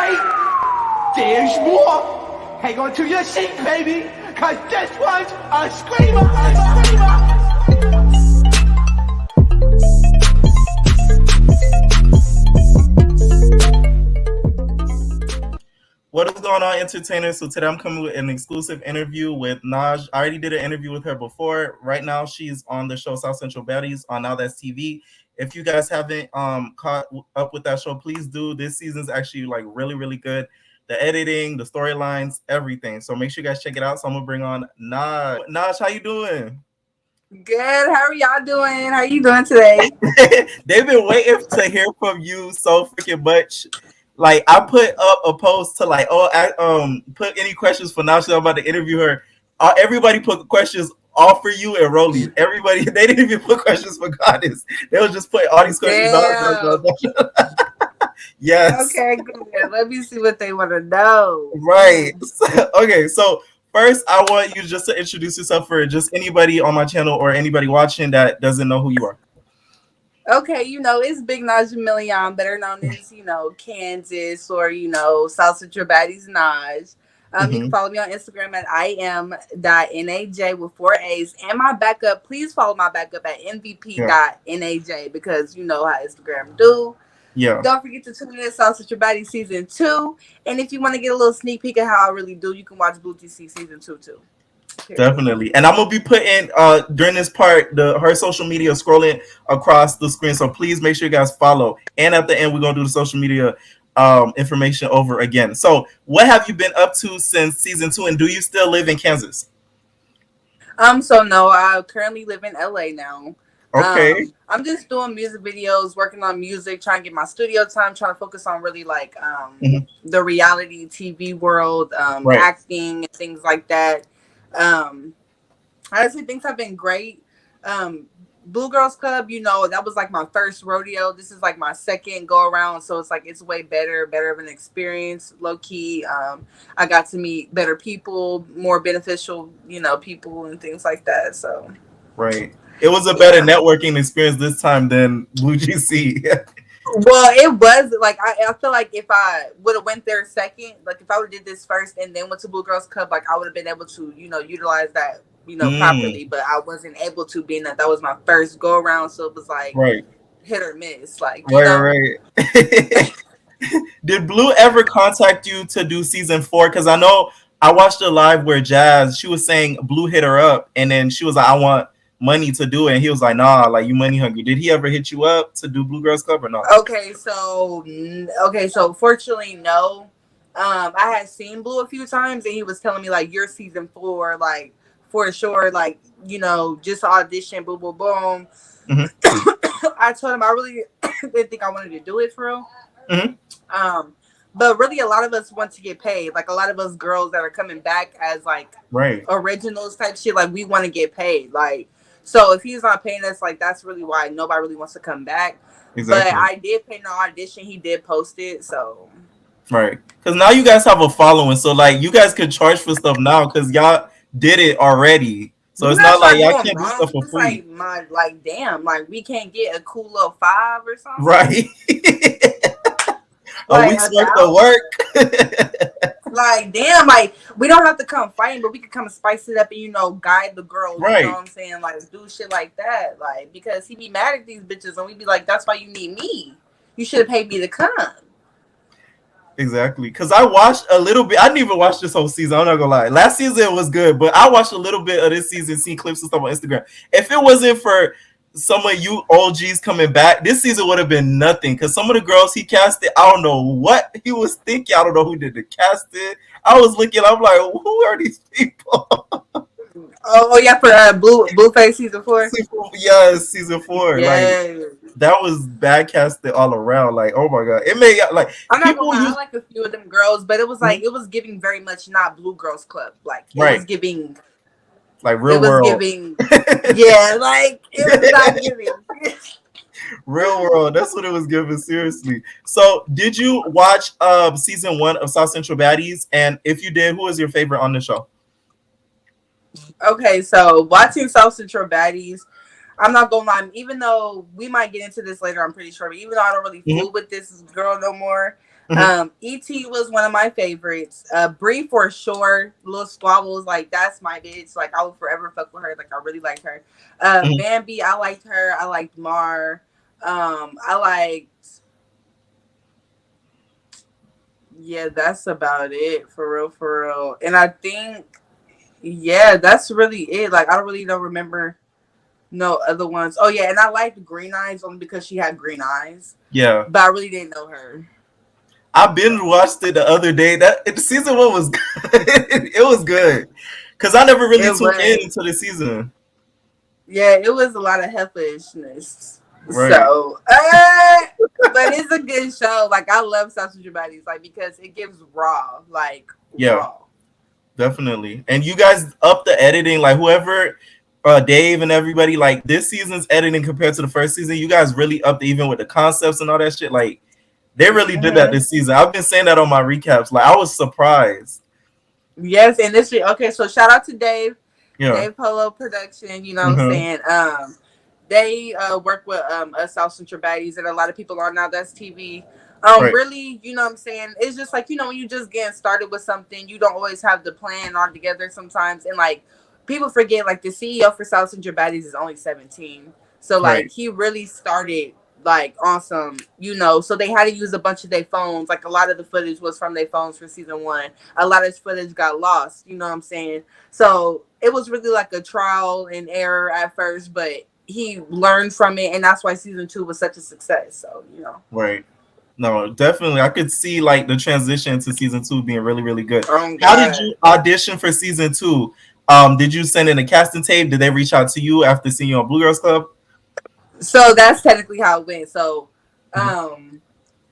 wait, there's more. Hang on to your seat, baby, cause this one's a screamer, a screamer. What is going on, entertainers? So today I'm coming with an exclusive interview with Naj. I already did an interview with her before. Right now she's on the show South Central Baddies on Now That's TV. If you guys haven't caught up with that show, please do. This season's actually like really good. The editing, the storylines, everything. So make sure you guys check it out. So I'm gonna bring on Naj. Naj, how you doing? Good. How are y'all doing? How are you doing today? They've been waiting to hear from you so freaking much. Like, I put up a post to like, put any questions for Nasha. I'm about to interview her. Everybody put questions all for you and Rolly. Everybody, they didn't even put questions for Goddess. They was just put all these questions out. Yes. Okay, good. Let me see what they want to know. Right. Okay, so first, I want you just to introduce yourself for just anybody on my channel or anybody watching that doesn't know who you are. Okay, it's Big Naj Million, better known as, Kansas or, South Central Baddies Naj. You can follow me on Instagram at im.naj with 4 A's. And my backup, please follow my backup at mvp.naj because you know how Instagram do. Yeah. Don't forget to tune in to South Central Baddies Season 2. And if you want to get a little sneak peek of how I really do, you can watch Blueface Season 2 too. Definitely. And I'm gonna be putting during this part her social media scrolling across the screen, so please make sure you guys follow, and at the end we're gonna do the social media information over again. So what have you been up to since season 2, and do you still live in Kansas? So no, I currently live in LA now. Okay. I'm just doing music videos, working on music, trying to get my studio time, trying to focus on really like the reality TV world, acting and things like that. Honestly, things have been great. Blue Girls Club, that was like my first rodeo. This is like my second go around, so it's like it's way better of an experience. Low key, I got to meet better people, more beneficial, people and things like that. So right, it was a better networking experience this time than Blue GC. Well, it was like I feel like if I would have went there second, like if I would have did this first and then went to Blue Girls Club, like I would have been able to, utilize that, properly. But I wasn't able to, being that was my first go around, so it was like hit or miss, like right. Did Blue ever contact you to do season 4? Because I know I watched a live where Jazz, she was saying Blue hit her up, and then she was like, I want money to do it, and he was like, nah, like, you money hungry. Did he ever hit you up to do Blue Girls Club or not? Okay, so fortunately no. I had seen Blue a few times, and he was telling me like, you're season 4, like for sure, like, just audition, boom boom boom. I told him I really didn't think I wanted to do it for real. But really, a lot of us want to get paid. Like a lot of us girls that are coming back as like originals type shit, like we want to get paid. Like, so if he's not paying us, like that's really why nobody really wants to come back. Exactly. But I did pay no audition. He did post it, so because now you guys have a following, so like you guys can charge for stuff now because y'all did it already. So it's not like y'all can't do stuff for free. Like damn, like we can't get a cool little 5 or something, right? A week's worth of work. Like damn, like we don't have to come fighting, but we can come spice it up and guide the girls. You know what I'm saying? Like do shit like that. Like because he be mad at these bitches and we be like, that's why you need me. You should have paid me to come. Exactly. Because I watched a little bit. I didn't even watch this whole season. I'm not gonna lie. Last season was good, but I watched a little bit of this season, seen clips and stuff on Instagram. If it wasn't for some of you OGs coming back, this season would have been nothing. Because some of the girls he casted, I don't know what he was thinking. I don't know who did the casting. I was looking, I'm like, who are these people? Oh yeah, for Blueface season 4. Yes, season 4. Yeah. Like that was bad casting all around. Like, oh my god, it made like I'm not gonna lie, I like a few of them girls, but it was like it was giving very much not Blue Girls Club. Like it was giving. Like real world. Giving, yeah, like it was not giving. Real world. That's what it was giving, seriously. So did you watch season 1 of South Central Baddies? And if you did, who was your favorite on the show? Okay, so watching South Central Baddies, I'm not gonna lie, even though we might get into this later, I'm pretty sure, but even though I don't really fool with this girl no more, E.T was one of my favorites. Bree for sure. Little Squabbles, like that's my bitch. Like I will forever fuck with her. Like I really liked her. Mhm. Bambi, I liked her. I liked Mar. I liked. Yeah, that's about it for real, for real. And I think, yeah, that's really it. Like I don't remember no other ones. Oh yeah, and I liked Green Eyes only because she had green eyes, Yeah. but I really didn't know her. I binge watched it the other day. That season one was good. It was good because I never really It tuned in was. into the season. Yeah, it was a lot of helpishness. Right. So, but it's a good show. Like I love South Central Baddies, like because it gives raw, like Yeah, raw. definitely. And you guys up the editing, like whoever, Dave and everybody, like this season's editing compared to the first season, you guys really upped even with the concepts and all that shit. Like they really did that Hmm. this season. I've been saying that on my recaps. Like I was surprised. Yes, and this year, okay. So shout out to Dave, Yeah. Dave Polo Production. You know what I'm Mm-hmm. saying? They work with us South Central Baddies and a lot of people on Now That's TV. Right. Really, you know what I'm saying? It's just like, when you just getting started with something, you don't always have the plan all together sometimes. And like people forget like the CEO for South Central Baddies is only 17. So like Right. he really started like awesome, so they had to use a bunch of their phones. Like a lot of the footage was from their phones for season one. A lot of footage got lost, you know what I'm saying? So it was really like a trial and error at first, but he learned from it, and that's why season two was such a success. So. Right. No, definitely. I could see like the transition to season two being really, really good. Oh How did God. you audition for season two? Did you send in a casting tape? Did they reach out to you after seeing you on Blue Girls Club? So that's technically how it went. So, Mhm.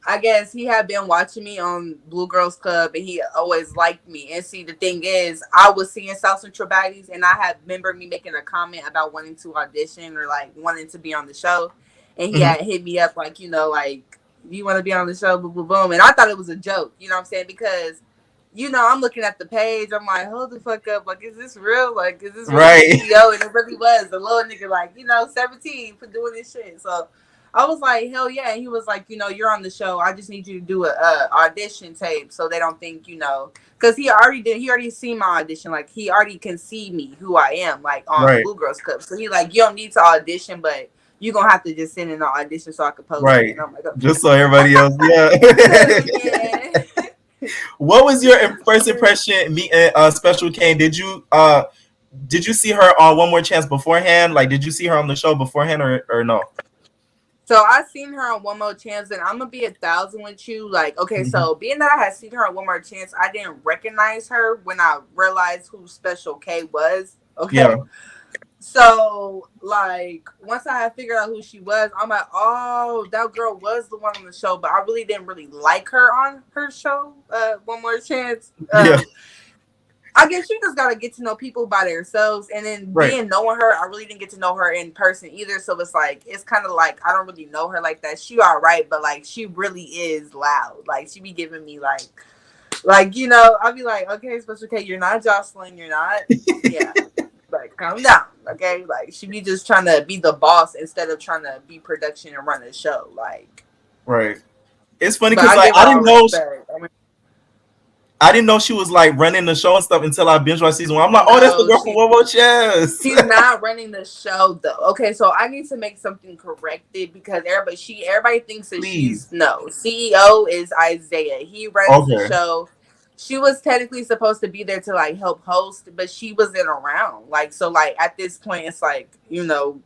I guess he had been watching me on Blue Girls Club, and he always liked me. And see, the thing is, I was seeing South Central Baddies, and I had remember me making a comment about wanting to audition or like wanting to be on the show, and he Mhm. had hit me up like, like you want to be on the show, boom, boom, boom, and I thought it was a joke. You know what I'm saying? Because I'm looking at the page. I'm like, hold the fuck up. Like, is this real? Like, is this really the Right. CEO? And it really was. The little nigga, like, 17 for doing this shit. So I was like, hell yeah. And he was like, you're on the show. I just need you to do a audition tape so they don't think, because he already seen my audition. Like, he already can see me, who I am, like, on Right. Blue Girls Club. So he like, you don't need to audition, but you're going to have to just send in an audition so I could post it. Right. And I'm like, okay. Just so everybody else. Yeah. Yeah. What was your first impression meeting Special K? Did you see her on One More Chance beforehand? Like, did you see her on the show beforehand or no? So I seen her on One More Chance, and I'm gonna be 1,000 with you. Like, okay, Mhm. so being that I had seen her on One More Chance, I didn't recognize her when I realized who Special K was. Yeah. Okay, so like once I had figured out who she was, I'm like, oh, that girl was the one on the show, but I really didn't really like her on her show. One More Chance. Yeah. I guess you just gotta get to know people by themselves, and then Right. knowing her, I really didn't get to know her in person either. So it's like it's kind of like I don't really know her like that. She all right, but like she really is loud. Like she be giving me I'll be like, okay, Special K, you're not Jocelyn, you're not, yeah, like calm down, okay. Like she be just trying to be the boss instead of trying to be production and run a show, like. Right. It's funny But because I like give her all respect. I didn't know she was like running the show and stuff until I binge watched season one. I'm like, oh, that's the No, girl from One More Chance. she's not running the show though. Okay, so I need to make something corrected because everybody thinks that Please. CEO is Isaiah. He runs the Okay. show. She was technically supposed to be there to like help host, but she wasn't around. Like so, like at this point, it's like no,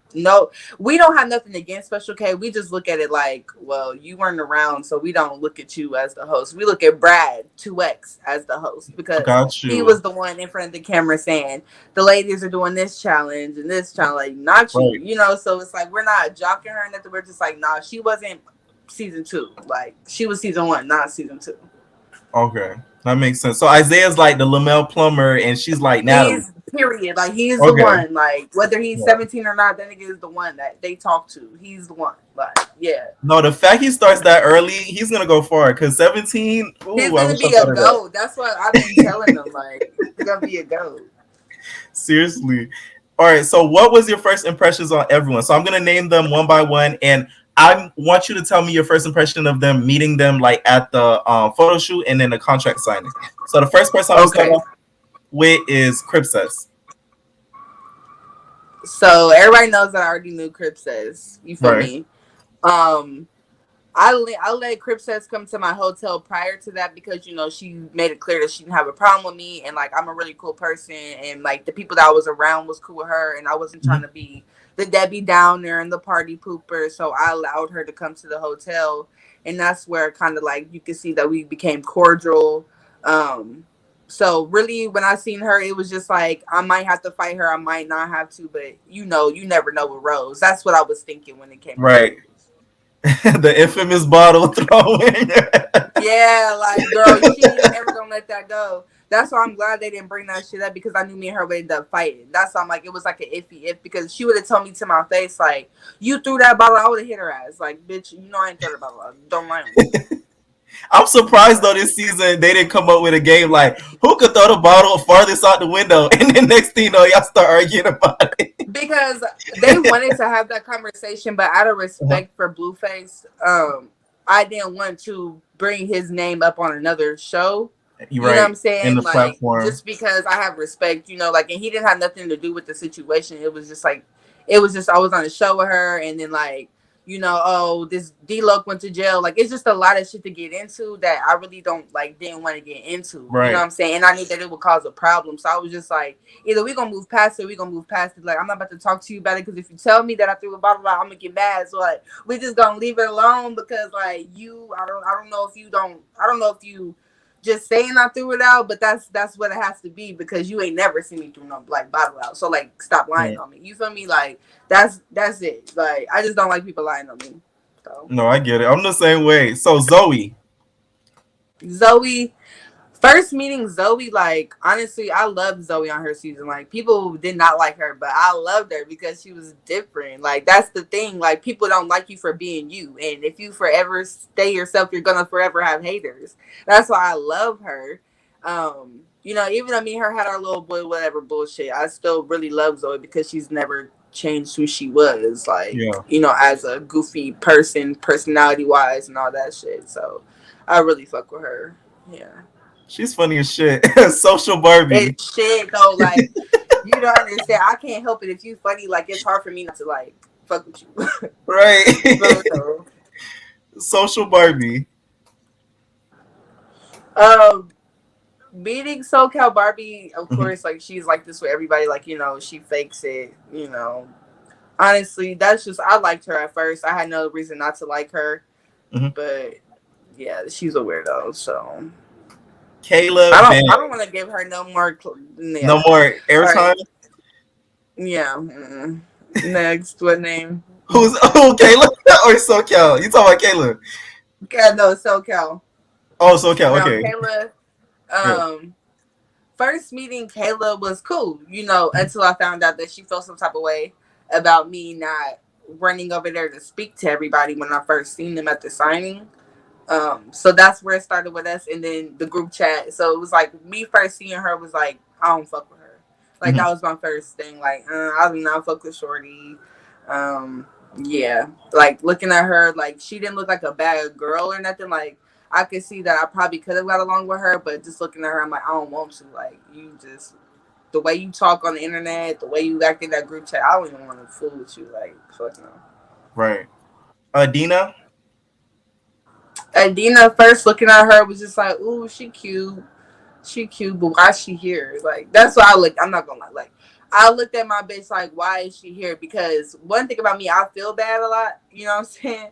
we don't have nothing against Special K. We just look at it like, well, you weren't around, so we don't look at you as the host. We look at Brad 2X as the host because Got he you. was the one in front of the camera saying the ladies are doing this challenge and this challenge, like not you, Right. So it's like we're not jocking her or nothing. We're just like, nah, she wasn't season two. Like she was season one, not season two. Okay. That makes sense. So Isaiah's like the Lamel Plumber and she's like Natalie. He's period. Like he's the Okay. one. Like whether he's Yeah. 17 or not, that nigga is the one that they talk to. He's the one. Like yeah. No, the fact he starts that early, he's gonna go far. Cause 17, He's ooh, I gonna wish I be a thought of that. goat. That's what I've been telling them. Like he's gonna be a goat. Seriously. All right. So what was your first impressions on everyone? So I'm gonna name them one by one. And I want you to tell me your first impression of them, meeting them like at the photo shoot and then the contract signing. So the first person I'm gonna start Okay. off with is Cripsess. So everybody knows that I already knew Crip says. You feel Right. me? Um, I let Cripsess come to my hotel prior to that because she made it clear that she didn't have a problem with me, and like I'm a really cool person, and like the people that I was around was cool with her, and I wasn't trying Mhm. to be the Debbie Downer and the party pooper, so I allowed her to come to the hotel, and that's where kind of like you can see that we became cordial. Um, so really, when I seen her, it was just like I might have to fight her, I might not have to, but you never know with Rose. That's what I was thinking when it came to Right. Rose. The infamous bottle throwing. Yeah, like girl, she ain't never gonna let that go. That's why I'm glad they didn't bring that shit up because I knew me and her would end up fighting. That's why I'm like it was like an iffy if because she would have told me to my face like you threw that bottle, I would have hit her ass. Like bitch, I ain't throw the bottle. Don't lie on me. I'm surprised though Like, this season they didn't come up with a game like who could throw the bottle farthest out the window, and then next thing you know y'all start arguing about it. because they wanted to have that conversation, but out of Uh-huh. respect for Blueface, I didn't want to bring his name up on another show. You're You know what I'm right in saying? the Like, platform. just because I have respect, like, and he didn't have nothing to do with the situation. It was just like, it was just I was on a show with her, and then like, oh, this D-Loc went to jail. Like, it's just a lot of shit to get into that I really don't like, didn't want to get into. You know what Right. I'm saying? And I knew that it would cause a problem, so I was just like, either we gonna move past it, or we gonna move past it. Like, I'm not about to talk to you about it because if you tell me that I threw a bottle out, I'm gonna get mad. So like, we just gonna leave it alone because like I don't know if I don't know if you just saying I threw it out, but that's what it has to be because you ain't never seen me throw no like bottle out. So like stop lying Right. on me. You feel me? Like that's it. Like I just don't like people lying on me. So No, I get it. I'm the same way. So Zoe. Zoe, first meeting Zoe, like honestly, I loved Zoe on her season. Like people did not like her, but I loved her because she was different. Like that's the thing. Like people don't like you for being you, and if you forever stay yourself, you're gonna forever have haters. That's why I love her. Even though me and her had our little boy whatever bullshit, I still really love Zoe because she's never changed who she was. Like Yeah. as a goofy person, personality wise, and all that shit. So I really fuck with her. Yeah. She's funny as shit. Social Barbie. It's shit though, like you don't understand. I can't help it if you funny. Like it's hard for me not to like fuck with you. Right. For real. Social Barbie. um, Meeting SoCal Barbie, of Mhm. course, like she's like this with everybody. Like she fakes it. Honestly, that's just I liked her at first. I had no reason not to like her, Mhm. but yeah, she's a weirdo. So Kayla I don't. Van. I don't want to give her no more. No Yeah. more All right. airtime. Yeah. Next, what name? Who's Kayla or SoCal? You talking about Kayla? God, no, SoCal. Oh, SoCal. Now, Okay. Kayla, Yeah. first meeting Kayla was cool, until I found out that she felt some type of way about me not running over there to speak to everybody when I first seen them at the signing. So that's where it started with us, and then the group chat. So it was like me first seeing her was like, I don't fuck with her. Like Mhm. that was my first thing. Like I do not fuck with Shorty. Yeah, like looking at her, like she didn't look like a bad girl or nothing. Like I could see that I probably could have got along with her, but just looking at her, I'm like, I don't want to. Like you just the way you talk on the internet, the way you act in that group chat, I don't even want to fool with you. Like fuck no. Right. Dina. And Dina first looking at her was just like, ooh, she cute. She cute, but why is she here? Like that's why I look. I'm not gonna lie. Like I looked at my bitch like, why is she here? Because one thing about me, I feel bad a lot. You know what I'm saying?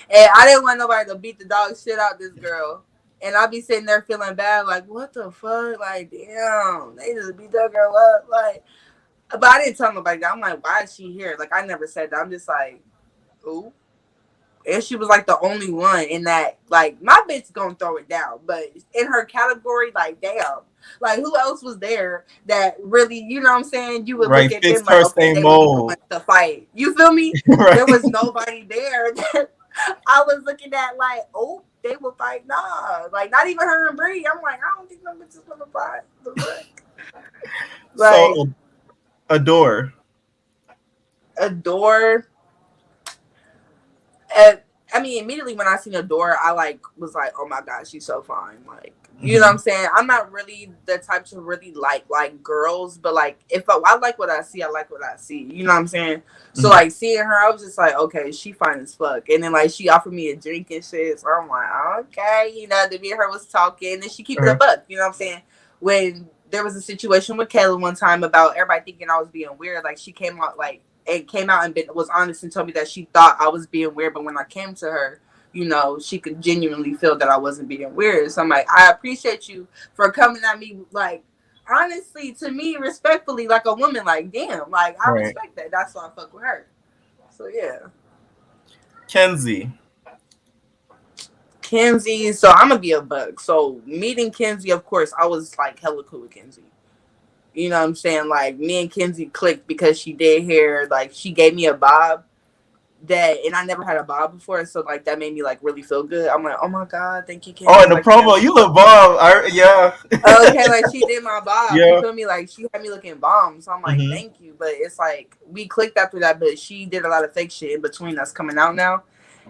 And I didn't want nobody to beat the dog shit out this girl. And I'll be sitting there feeling bad, like what the fuck? Like damn, they just beat that girl up. Like, but I didn't tell nobody that. I'm like, why is she here? Like I never said that. I'm just like, ooh. And she was like the only one in that, like, my bitch gonna throw it down, but in her category, like, damn, like, who else was there that really, you know what I'm saying? You would look Right. at them Fixed like, her okay, same they would be the mold. ones to fight. You feel me? There Right. was nobody there that I was looking at, like, oh, they will fight. Nah, like, not even her and Bree. I'm like, I don't think them bitches gonna fight. The fuck? Like, So Adore. Adore. I mean, immediately when I seen Adora, I like was like, oh my god, she's so fine. Like, you know what Mm-hmm. I'm saying? I'm not really the type to really like girls, but like if I like what I see, I like what I see. You know what I'm saying? So Mm-hmm. like seeing her, I was just like, okay, she fine as fuck. And then like she offered me a drink and shit. So I'm like, okay, you know, the me and her was talking, and she keep it a Uh-huh. buck. You know what I'm saying? When there was a situation with Kayla one time about everybody thinking I was being weird, like she came out like and came out and was honest and told me that she thought I was being weird, but when I came to her, you know, she could genuinely feel that I wasn't being weird. So I'm like, I appreciate you for coming at me like honestly to me respectfully like a woman. Like damn, like I Right. respect that. That's why I fuck with her. So yeah. Kenzie. Kenzie, so I'm gonna be a bug. So meeting Kenzie, of course, I was like hella cool with Kenzie. You know what I'm saying? Like me and Kenzie clicked because she did hair. Like she gave me a bob that, and I never had a bob before, so like that made me like really feel good. I'm like, oh my god, thank you, Oh, Kenzie. in the Like you got promo, me. you look bomb. Yeah. Okay, like she did my bob. You Yeah. feel me? Like she had me looking bomb. So I'm like, Mm-hmm. thank you. But it's like we clicked after that, but she did a lot of fake shit in between us coming out now,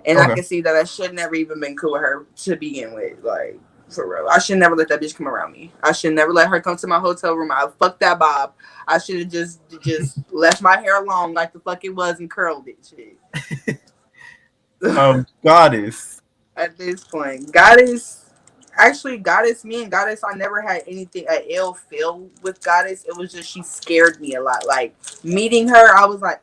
and I Okay. can see that I should never even been cool with her to begin with. Like for real, I should never let that bitch come around me. I should never let her come to my hotel room. I fucked that bob. I should have just left my hair long like the fuck it was and curled it. Shit. Goddess. At this point, Goddess, actually, Goddess, me and Goddess, I never had anything a ill feel with Goddess. It was just she scared me a lot. Like meeting her, I was like,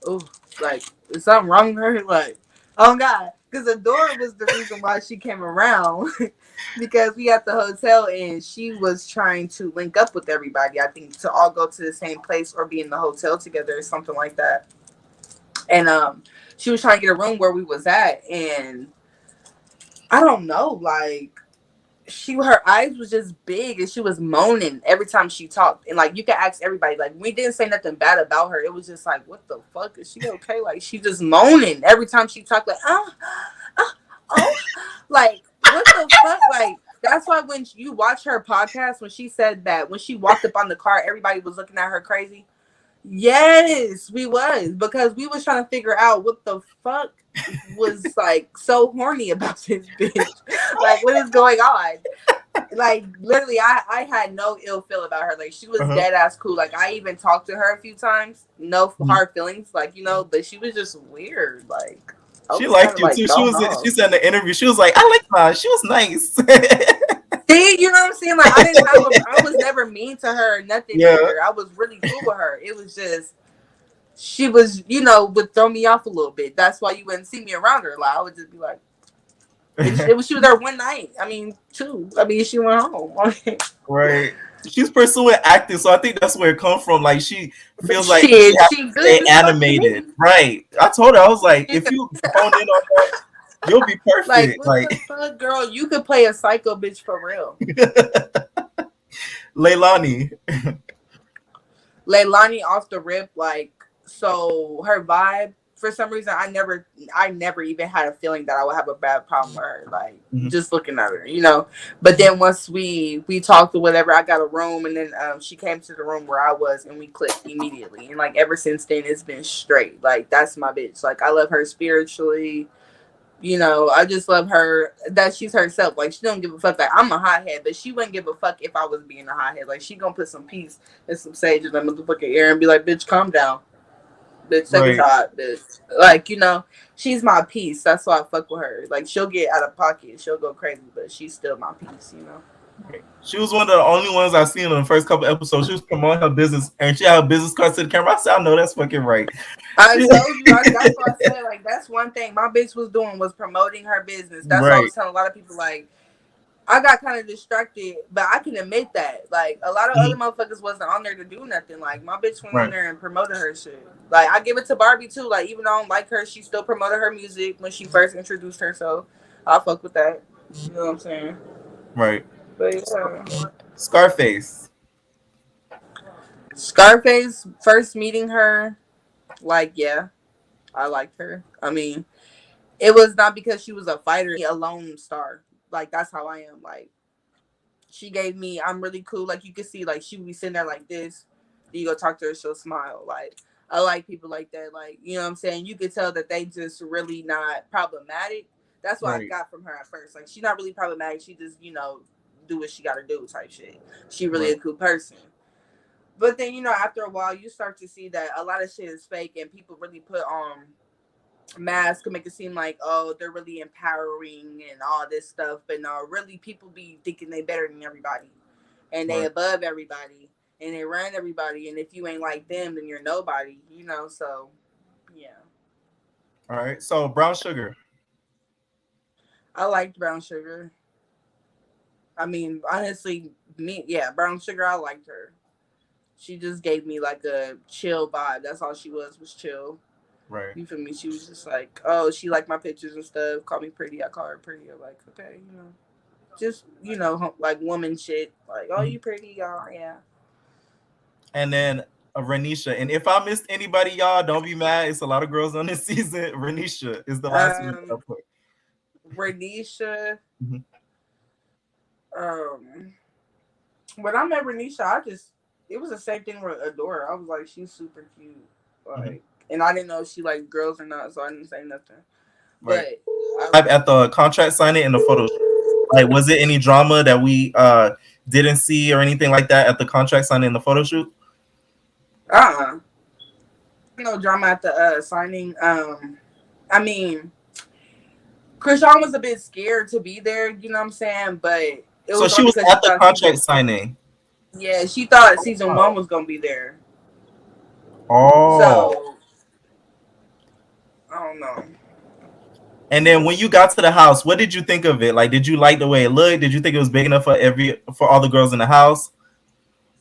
oh, like is something wrong with her? Like, oh god, because Adora was the reason why she came around. Because we at the hotel and she was trying to link up with everybody. I think to all go to the same place or be in the hotel together or something like that. And she was trying to get a room where we was at, and I don't know, like she her eyes was just big and she was moaning every time she talked. And like you can ask everybody, like we didn't say nothing bad about her. It was just like, what the fuck? Is she okay? Like she just moaning every time she talked, like oh like what the fuck? Like that's why when you watch her podcast, when she said that when she walked up on the car, everybody was looking at her crazy. Yes, we was because we was trying to figure out what the fuck was like so horny about this bitch. Like what is going on? Like literally I had no ill feel about her. Like she was Uh-huh. dead ass cool. Like I even talked to her a few times. No Mhm. hard feelings, like you know, but she was just weird. Like I She was kind liked of you like too. thrown She off. said in the interview, she was like, I like mine. She was nice. See, you know what I'm saying? Like I didn't have a I was never mean to her or nothing Yeah. either. I was really cool with her. It was just she was, you know, would throw me off a little bit. That's why you wouldn't see me around her a lot. I would just be like, and she was there one night. I mean, two. I mean, she went home. Right. She's pursuing acting, so I think that's where it comes from. Like she feels like she Shit, has she to good stay as fuck to animated. me. Right. I told her, I was like, if you hone in on that, you'll be Like, perfect. what Like the fuck, girl? You could play a psycho bitch for real. Leilani. Leilani off the rip, like, so her vibe. For some reason, I never even had a feeling that I would have a bad problem with her. Like, Mhm. just looking at her, you know. But then once we talked or whatever, I got a room, and then she came to the room where I was, and we clicked immediately. And like ever since then, it's been straight. Like that's my bitch. Like I love her spiritually. You know, I just love her that she's herself. Like she don't give a fuck. Like I'm a hothead, but she wouldn't give a fuck if I was being a hothead. Like she gonna put some peace and some sage in the motherfucking air and be like, "Bitch, calm down. Bitch, take a Right. shot. Bitch." Like you know, she's my peace. That's why I fuck with her. Like she'll get out of pocket, she'll go crazy, but she's still my peace. You know. She was one of the only ones I've seen in the first couple episodes. She was promoting her business and she had a business card to the camera. I said, I know that's fucking right. I told you. That's what I said. Like that's one thing my bitch was doing was promoting her business. That's what I Right. was telling a lot of people. Like I got kind of distracted, but I can admit that. Like, a lot of other Mhm. motherfuckers wasn't on there to do nothing. Like, my bitch went on Right. there and promoted her shit. Like, I give it to Barbie, too. Like, even though I don't like her, she still promoted her music when she first introduced herself. I'll fuck with that. You know what I'm saying? Right. But, yeah. Scarface. Scarface, first meeting her, like, yeah, I liked her. I mean, it was not because she was a fighter, a lone star. Like, that's how I am. Like, she gave me, I'm really cool. Like you can see, like she would be sitting there like this. Then you go talk to her, she'll smile. Like I like people like that. Like, you know what I'm saying? You could tell that they just really not problematic. That's what I Right. got from her at first. Like, she's not really problematic. She just, do what she got to do type shit. She really Right. a cool person. But then, after a while, you start to see that a lot of shit is fake and people really put on masks to make it seem like, oh, they're really empowering and all this stuff. But no, really, people be thinking they better than everybody and they Right. above everybody and they run everybody. And if you ain't like them, then you're nobody, So, yeah. All right. So brown sugar. I liked Brown Sugar. I mean, honestly, Brown Sugar, I liked her. She just gave me like a chill vibe. That's all she was chill. Right. You feel me? She was just like, oh, she liked my pictures and stuff. Called me pretty. I call her pretty. I'm like, okay, just like woman shit. Like, oh, you pretty, y'all. Yeah. And then Renisha. And if I missed anybody, y'all, don't be mad. It's a lot of girls on this season. Renisha is the last one that I put. Renisha. Mhm. When I met Renisha, it was the same thing with Adora. I was like, she's super cute. Like, and I didn't know if she liked girls or not, so I didn't say nothing. Right. But At the contract signing and the photo shoot, like, was it any drama that we didn't see or anything like that at the contract signing and the photo shoot? No drama at the signing. I mean, Chrisean was a bit scared to be there, you know what I'm saying? But it So was she only was because at the contract signing. Yeah, she thought season 1 was gonna be there. Oh. So I don't know. And then when you got to the house, what did you think of it? Like, did you like the way it looked? Did you think it was big enough for all the girls in the house?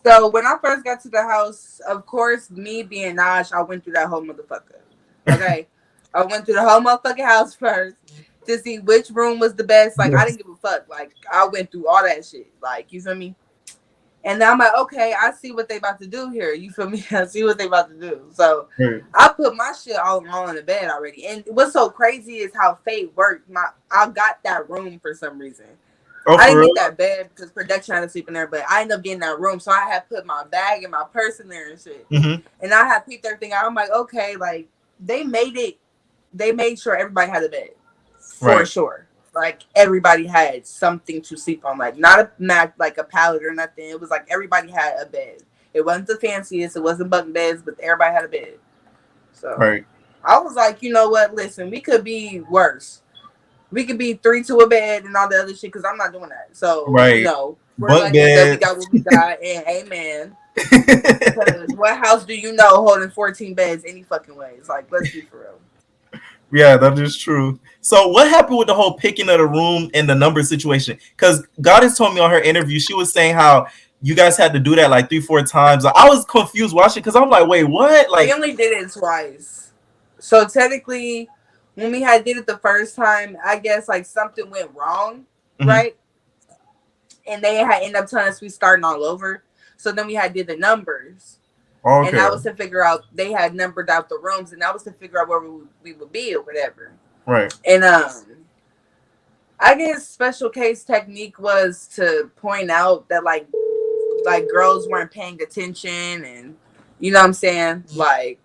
So when I first got to the house, of course, me being Naj, I went through that whole motherfucker. Okay, I went through the whole motherfucking house first to see which room was the best. Like, I didn't give a fuck. Like, I went through all that shit. Like, you feel me? And then I'm like, okay, I see what they about to do here. You feel me? I see what they about to do. So I put my shit all in the bed already. And what's so crazy is how fate worked. I got that room for some reason. I didn't get that bed because production had to sleep in there, but I ended up getting that room. So I had put my bag and my purse in there and shit. And I had peeped everything out. I'm like, okay, like they made sure everybody had a bed. For sure. Like everybody had something to sleep on, like not a mat, like a pallet or nothing. It was like everybody had a bed. It wasn't the fanciest, it wasn't bunk beds, but everybody had a bed. So I was like, you know what? Listen, we could be worse. We could be 3 to a bed and all the other shit because I'm not doing that. So we're bunk lucky that we got what we got, and amen. Because what house do you know holding 14 beds any fucking way? It's like, let's be for real. Yeah, that is true. So what happened with the whole picking of the room and the number situation? Because Goddess told me on her interview, she was saying how you guys had to do that like 3-4 times. I was confused watching because I'm like, wait, what? Like, we only did it twice. So technically, when we did it the first time, I guess like something went wrong, right? And they had ended up telling us we starting all over. So then we did the numbers. Okay. And that was to figure out, they had numbered out the rooms, and that was to figure out where we would be or whatever. Right. And I guess special case technique was to point out that like girls weren't paying attention, and you know what I'm saying, like,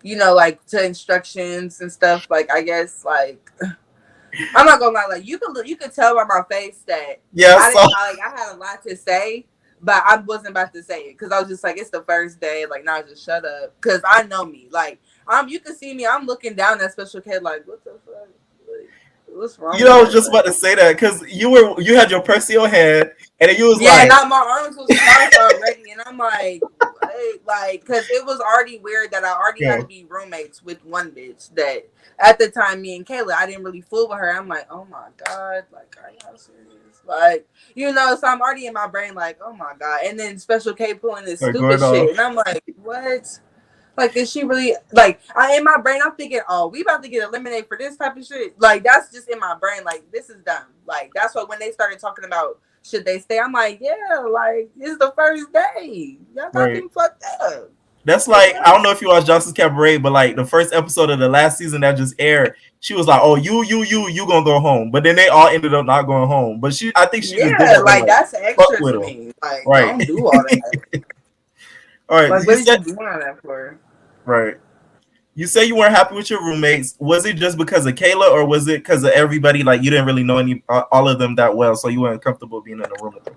like to instructions and stuff. Like, I guess like I'm not gonna lie, like you could tell by my face that I had a lot to say. But I wasn't about to say it because I was just like, it's the first day. Like, now just shut up. Because I know me. Like, you can see me. I'm looking down at special kid like, what the fuck? Like, what's wrong? I was just about to say that because you had your purse in your hand and then you was like, yeah, my arms was crossed already, and I'm like, because it was already weird that I already had to be roommates with one bitch that at the time, me and Kayla, I didn't really fool with her. I'm like, oh my god, like, are y'all serious? Like, so I'm already in my brain like, oh my god. And then Special K pulling this stupid shit. And I'm like, what? Like, is she really, like, in my brain, I'm thinking, oh, we about to get eliminated for this type of shit. Like, that's just in my brain. Like, this is dumb. Like, that's what when they started talking about should they stay, I'm like, yeah, like, it's the first day. Y'all got me fucked up. That's like, I don't know if you watched Johnson's Cabaret, but like the first episode of the last season that just aired, she was like, "Oh, you gonna go home," but then they all ended up not going home. But I think she just did that, like that's extra to me. Like, don't do all that. All right, like, what did you do all that for? Right. You say you weren't happy with your roommates. Was it just because of Kayla, or was it because of everybody? Like you didn't really know all of them that well, so you weren't comfortable being in a room with them.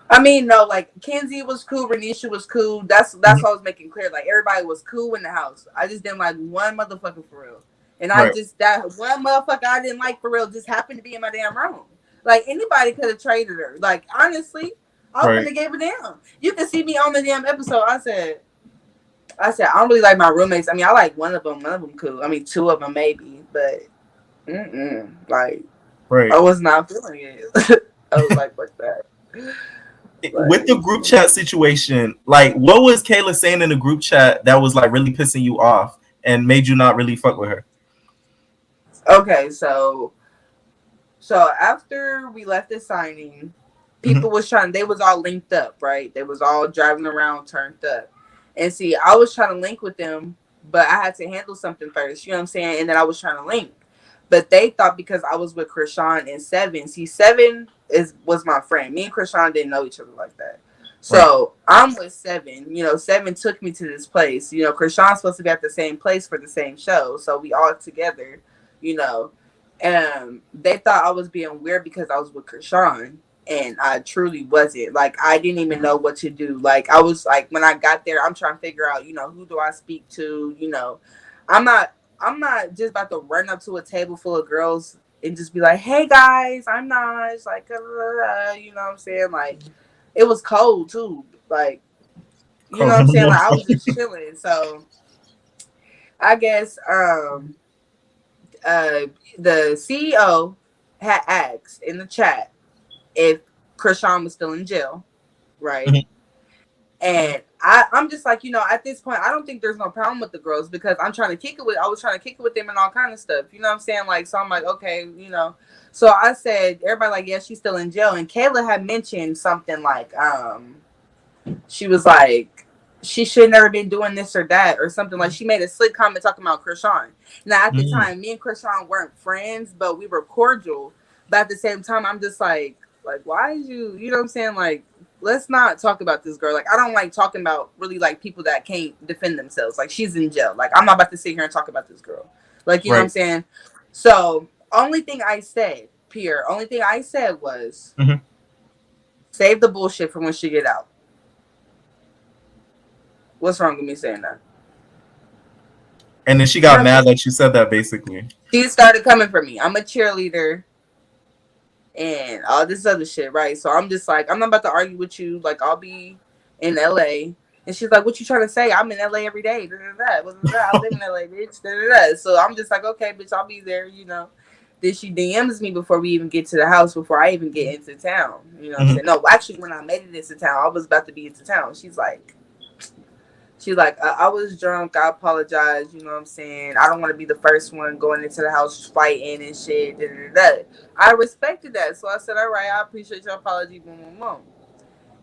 I mean, no, like Kenzie was cool, Renisha was cool. That's Mhm. what I was making clear. Like everybody was cool in the house. I just didn't like one motherfucker for real. And I Right. just that one motherfucker I didn't like for real just happened to be in my damn room. Like anybody could have traded her. Like honestly, I wouldn't Right. have gave a damn. You can see me on the damn episode. I said I don't really like my roommates. I mean, I like one of them. One of them cool. I mean, two of them maybe, but like Right. I was not feeling it. I was like, fuck that. With Like, the group chat situation, like what was Kayla saying in the group chat that was like really pissing you off and made you not really fuck with her? okay, so after we left the signing, Hmm. people was trying. They was all linked up, right? They was all driving around, turned up. And see, I was trying to link with them, but I had to handle something first. You know what I'm saying? And then I was trying to link, but they thought because I was with Chrisean and Seven. See, Seven was my friend. Me and Chrisean didn't know each other like that. Right. So I'm with Seven. You know, Seven took me to this place. You know, Chrisean's supposed to be at the same place for the same show, so we all together. You know, they thought I was being weird because I was with Chrisean, and I truly wasn't. Like I didn't even know what to do. Like I was like when I got there, I'm trying to figure out, who do I speak to? I'm not I'm not just about to run up to a table full of girls and just be like, "Hey guys, I'm Naj." Like, you know what I'm saying? Like, it was cold too. Like, you know Cold what in I'm the saying? morning. Like, I was just chilling. So I guess uh the CEO had asked in the chat if Chrisean was still in jail, right? Mhm. And I'm just like, at this point, I don't think there's no problem with the girls because I was trying to kick it with them and all kind of stuff. You know what I'm saying? Like, so I'm like, okay. So I said, everybody like, yeah, she's still in jail. And Kayla had mentioned something like, she was like, she should never been doing this or that or something. Like she made a slick comment talking about Chrisean. Now at the Mhm. time, me and Chrisean weren't friends, but we were cordial. But at the same time, I'm just like why is you know what I'm saying? Like, let's not talk about this girl. Like I don't like talking about really like people that can't defend themselves. Like she's in jail. Like I'm not about to sit here and talk about this girl. Like, you know what I'm Right. saying? So only thing I said was Hmm. save the bullshit for when she get out. What's wrong with me saying that? And then she You know got what I'm mad saying? that you said that basically. She started coming for me. I'm a cheerleader and all this other shit, right? So I'm just like, I'm not about to argue with you. Like, I'll be in LA. And she's like, what you trying to say? I'm in LA every day. Da, da, da, da, da. I live in LA, bitch. Da, da, da. So I'm just like, okay, bitch, I'll be there. Then she DMs me before we even get to the house, before I even get into town. You know what I'm Hmm. saying? No, actually, when I made it into town, I was about to be into town. She's like, I was drunk. I apologize. You know what I'm saying? I don't want to be the first one going into the house fighting and shit. Da, da, da, da. I respected that. So I said, all right, I appreciate your apology. Boom, boom, boom.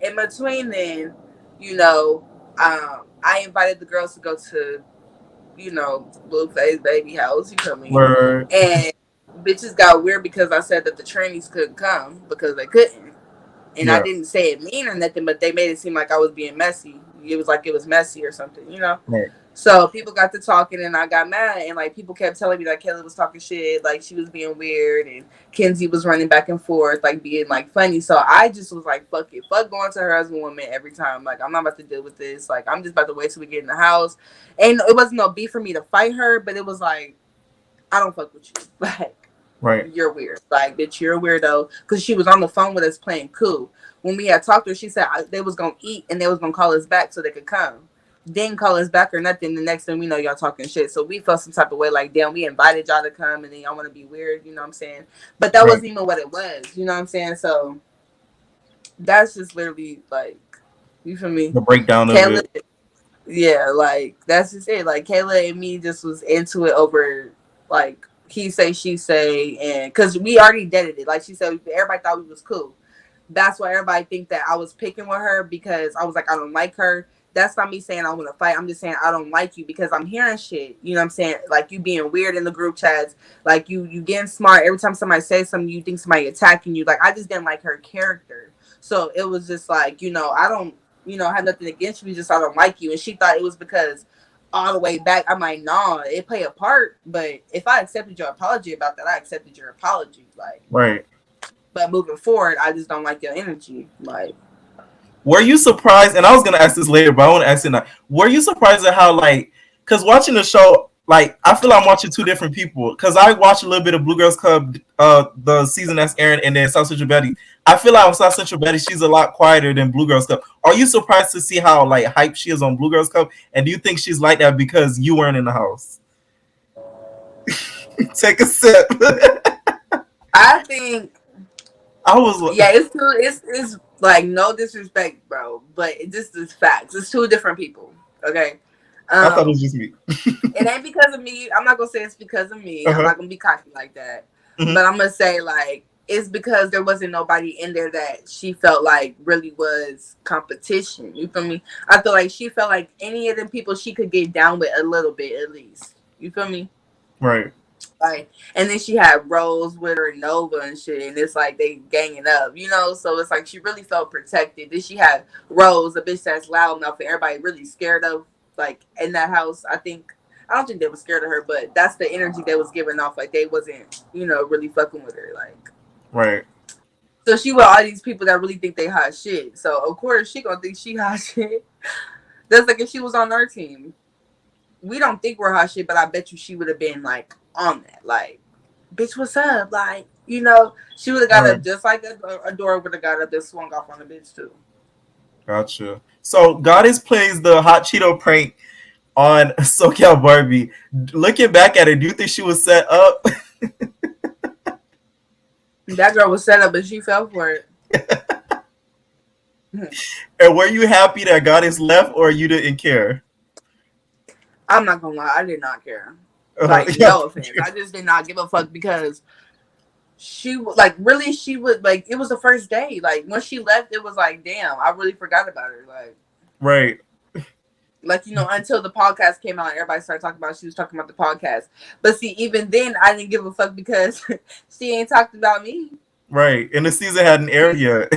In between then, you know, I invited the girls to go to, Blueface baby house. You feel me? Word. And bitches got weird because I said that the trainees couldn't come because they couldn't. And I Yeah. didn't say it mean or nothing, but they made it seem like I was being messy. It was like it was messy or something. Right. So people got to talking and I got mad and like people kept telling me that Kelly was talking shit, like she was being weird and Kenzie was running back and forth, like being like funny. So I just was like, fuck it. Fuck going to her husband woman every time. Like I'm not about to deal with this. Like I'm just about to wait till we get in the house. And it wasn't no beef for me to fight her, but it was like, I don't fuck with you. Like Right. you're weird. Like, bitch, you're a weirdo. Because she was on the phone with us playing cool. When we had talked to her, she said they was going to eat and they was going to call us back so they could come. Didn't call us back or nothing. The next thing we know, y'all talking shit. So we felt some type of way like, damn, we invited y'all to come and then y'all want to be weird. You know what I'm saying? But that Right. wasn't even what it was. You know what I'm saying? So that's just literally like, you feel me? The breakdown of Kayla, it. yeah, like that's just it. Like Kayla and me just was into it over like he say she say, and because we already dated it. Like she said, everybody thought we was cool. That's why everybody think that I was picking with her because I was like I don't like her. That's not me saying I want to fight. I'm just saying I don't like you because I'm hearing shit. You know what I'm saying? Like you being weird in the group chats. Like you getting smart every time somebody says something. You think somebody attacking you. Like I just didn't like her character. So it was just like I don't have nothing against you. Just I don't like you. And she thought it was because all the way back. I'm like, nah, it play a part. But if I accepted your apology about that, I accepted your apology. Like, Right. but moving forward, I just don't like your energy. Like, Were you surprised? And I was gonna ask this later, but I want to ask it now. Were you surprised at how, like, because watching the show, like, I feel I'm watching two different people. Because I watched a little bit of Blue Girls Club, the season that's airing, and then South Central Betty. I feel like on South Central Betty, she's a lot quieter than Blue Girls Club. Are you surprised to see how like hype she is on Blue Girls Club? And do you think she's like that because you weren't in the house? Take a sip. I think, I was. yeah, it's like no disrespect, bro, but this is facts. It's two different people. Okay. I thought it was just me. It ain't because of me. I'm not gonna say it's because of me. I'm not gonna be cocky like that. Mhm. But I'm gonna say like it's because there wasn't nobody in there that she felt like really was competition. You feel me? I feel like she felt like any of them people she could get down with a little bit at least. You feel me? Right. Like, and then she had Rose with her and Nova and shit, and it's like they ganging up, you know. So it's like she really felt protected. Then she had Rose, a bitch that's loud enough and everybody really scared of, like in that house. I don't think they were scared of her, but that's the energy they was giving off. Like they wasn't, you know, really fucking with her. Like, Right. so she with all these people that really think they hot shit. So of course she gonna think she hot shit. That's like if she was on our team. We don't think we're hot shit, but I bet you she would have been like on that. Like, bitch, what's up? Like, you know, she would have got up just like a door would have got up and swung off on the bitch too. Gotcha. So Goddess plays the hot Cheeto prank on SoCal Barbie. Looking back at it, do you think she was set up? That girl was set up, but she fell for it. And were you happy that Goddess left, or you didn't care? I'm not gonna lie, I did not care. Like, no offense, I just did not give a fuck because she like really she would like it was the first day. Like when she left, it was like, damn, I really forgot about her. Right. Like, you know, until the podcast came out, everybody started talking about she was talking about the podcast. But see, even then, I didn't give a fuck because she ain't talked about me. Right. And the season hadn't aired yet.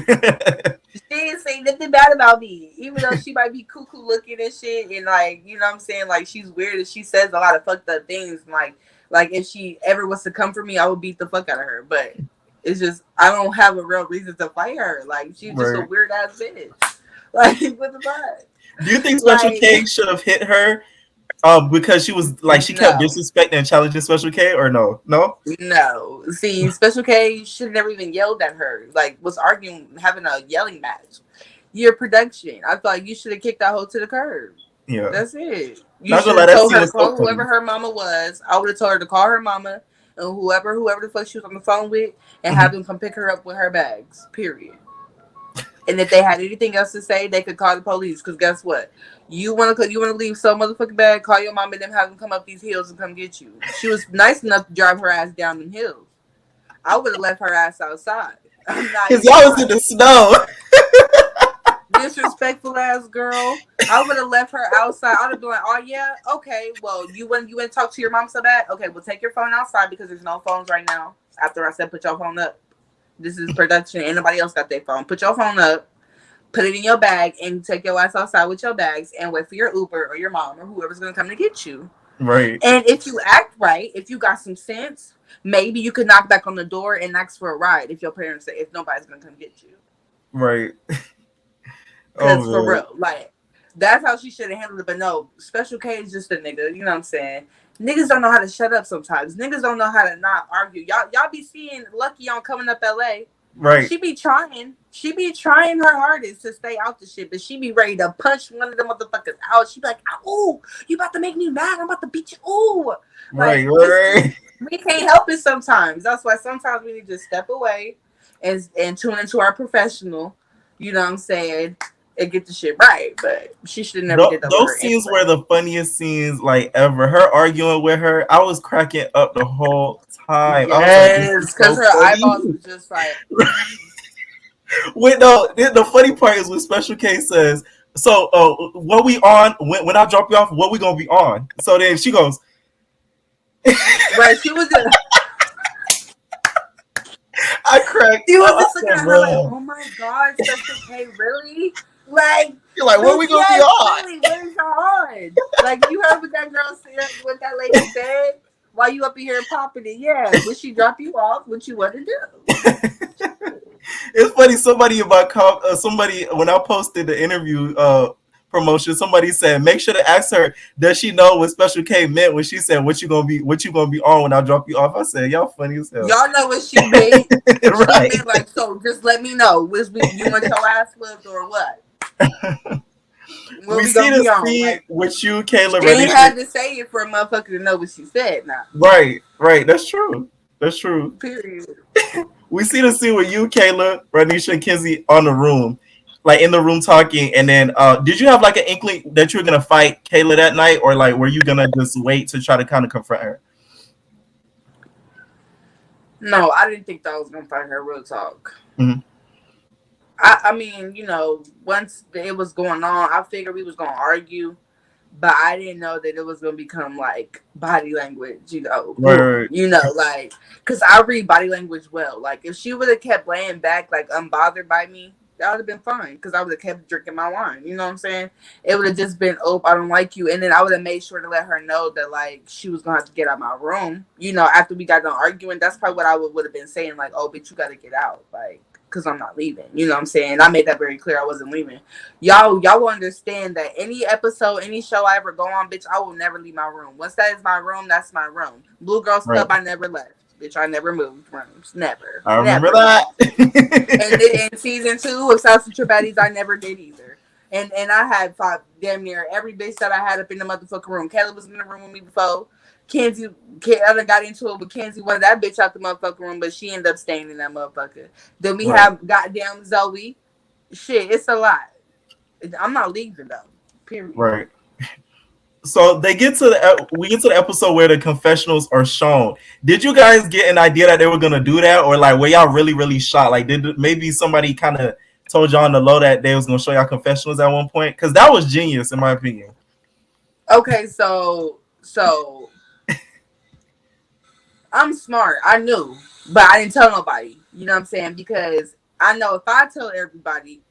She didn't say nothing bad about me, even though she might be cuckoo looking and shit, and like, you know what I'm saying, like she's weird and she says a lot of fucked up things. And like if she ever was to come for me, I would beat the fuck out of her. But it's just I don't have a real reason to fight her. Like she's just a weird ass bitch. Like what the fuck? Do you think Special K should have hit her because she was like she kept disrespecting and challenging Special K, or no? No? No. See, Special K should have never even yelled at her. Like was arguing, having a yelling match. Your production. I feel like you should have kicked that hoe to the curb. Yeah. That's it. You should have told her to call so whoever her mama was. I would have told her to call her mama and whoever the fuck she was on the phone with and have them come pick her up with her bags. Period. And if they had anything else to say, they could call the police. Because guess what? You want to leave some motherfucking bag, call your mom and them have them come up these hills and come get you. She was nice enough to drive her ass down them hills. I would have left her ass outside. Because y'all was in the snow. Disrespectful ass girl. I would have left her outside. I would have been like, oh yeah, okay. Well, you went to talk to your mom so bad? Okay, well take your phone outside because there's no phones right now. After I said put your phone up. This is production. Ain't nobody else got their phone. Put your phone up, put it in your bag, and take your ass outside with your bags and wait for your Uber or your mom or whoever's going to come to get you. Right. And if you act right, if you got some sense, maybe you could knock back on the door and ask for a ride if your parents say, if nobody's going to come get you. Right. Because for real, like, that's how she should have handled it. But no, Special K is just a nigga. You know what I'm saying? Niggas don't know how to shut up sometimes. Niggas don't know how to not argue. Y'all be seeing Lucky on Coming Up LA. Right. She be trying her hardest to stay out the shit, but she be ready to punch one of them motherfuckers out. She be like, "Oh, you about to make me mad? I'm about to beat you." Ooh. Right. Like, right. We can't help it sometimes. That's why sometimes we need to step away and tune into our professional. You know what I'm saying? And get the shit right, but she should have never did that. Those scenes were the funniest scenes like ever. Her arguing with her, I was cracking up the whole time. Yes, because her eyeballs was just like. Wait, no. The funny part is when Special K says, "So, what we on? When I drop you off, what we gonna be on?" So then she goes, "Right." She was. I cracked. She was just looking at her like, "Oh my god, Special K, really?" Like, You're like, what bitch, we gonna be yes, on? really, what is y'all on? Like, you heard what that girl said, what that lady said? While you up in here popping it, yeah. Would she drop you off? What you want to do? It's funny. Somebody when I posted the interview promotion, somebody said make sure to ask her, does she know what Special K meant when she said what you gonna be on when I drop you off? I said y'all funny as hell. Y'all know what she meant. She Right. meant like, so just let me know. You want your ass whooped or what? What We we see gonna the be on? scene Like, with you, Kayla, she ain't Radisha. had to say it for a motherfucker to know what she said now. Right. That's true. That's true. Period. We see the scene with you, Kayla, Radisha, and Kenzie on the room, like in the room talking. And then, did you have like an inkling that you were gonna fight Kayla that night, or like were you gonna just wait to try to kind of confront her? No, I didn't think that I was gonna find her, real talk. Mm-hmm. I mean, once it was going on, I figured we was gonna argue, but I didn't know that it was gonna become like body language, boom, Right. like, cause I read body language well. Like, if she would have kept laying back, like unbothered by me, that would have been fine, cause I would have kept drinking my wine. You know what I'm saying? It would have just been, oh, I don't like you, and then I would have made sure to let her know that like she was gonna have to get out of my room. After we got done arguing, that's probably what I would have been saying, like, oh, bitch, you gotta get out, like, because I'm not leaving. You know what I'm saying? I made that very clear. I wasn't leaving. Y'all will understand that any episode, any show I ever go on, bitch, I will never leave my room. Once that is my room, that's my room. Blue Girls Right. Club, I never left. Bitch, I never moved rooms. Never. I remember Never. that. And then in season 2 of South Central Baddies, I never did either. And I had fought damn near every bitch that I had up in the motherfucking room. Kelly was in the room with me before. Kenzie, I got into it with Kenzie, wanted that bitch out the motherfucking room, but she ended up staying in that motherfucker. Then we Right. have goddamn Zoe. Shit, it's a lot. I'm not leaving though. Period. Right. So we get to the episode where the confessionals are shown. Did you guys get an idea that they were gonna do that, or like were y'all really really shocked? Like, did maybe somebody kind of told y'all on the low that they was gonna show y'all confessionals at one point? Because that was genius in my opinion. Okay, so I'm smart. I knew, but I didn't tell nobody. You know what I'm saying? Because I know if I tell everybody,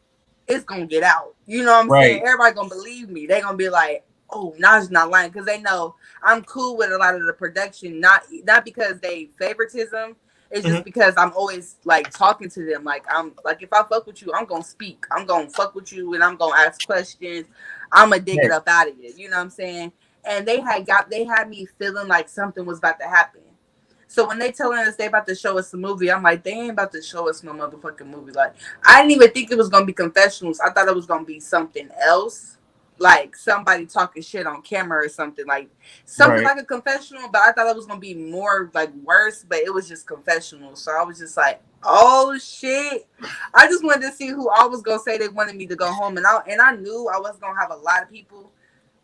it's gonna get out. You know what I'm saying? Right. Everybody gonna believe me. They gonna be like, "Oh, Naj's not lying," because they know I'm cool with a lot of the production. Not because they favoritism. It's Mm-hmm. just because I'm always like talking to them. Like, I'm like, if I fuck with you, I'm gonna speak. I'm gonna fuck with you, and I'm gonna ask questions. I'm gonna dig it Right. up out of you. You know what I'm saying? And they had me feeling like something was about to happen. So when they telling us they about to show us a movie, I'm like, they ain't about to show us no motherfucking movie. Like, I didn't even think it was gonna be confessionals. I thought it was gonna be something else, like somebody talking shit on camera or something, like something Right. like a confessional. But I thought it was gonna be more like worse. But it was just confessional. So I was just like, oh shit. I just wanted to see who I was gonna say they wanted me to go home, and I knew I was gonna have a lot of people.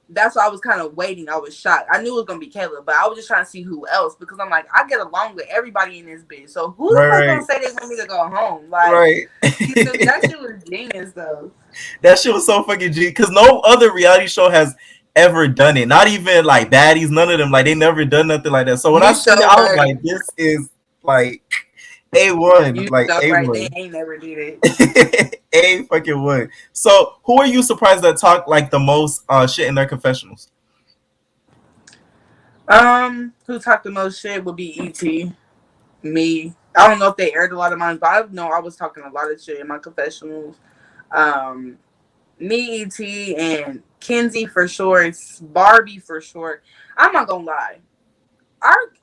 That's why I was kind of waiting. I was shocked. I knew it was gonna be Caleb, but I was just trying to see who else, because I'm like, I get along with everybody in this bitch. So who the fuck Right. gonna say they want me to go home? Like, Right. you feel me? That shit was genius though. That shit was so fucking G. Because no other reality show has ever done it. Not even like Baddies. None of them. Like they never done nothing like that. So when I You seen it, so I was right. like, this is like A1. You Like so right. They A1. ain't never did it. A fucking one. So who are you surprised that talk like the most shit in their confessionals? Who talked the most shit would be E.T. Me. I don't know if they aired a lot of mine, but I know I was talking a lot of shit in my confessionals. Um, Me, E.T, and Kenzie for sure. Barbie for sure. I'm not gonna lie.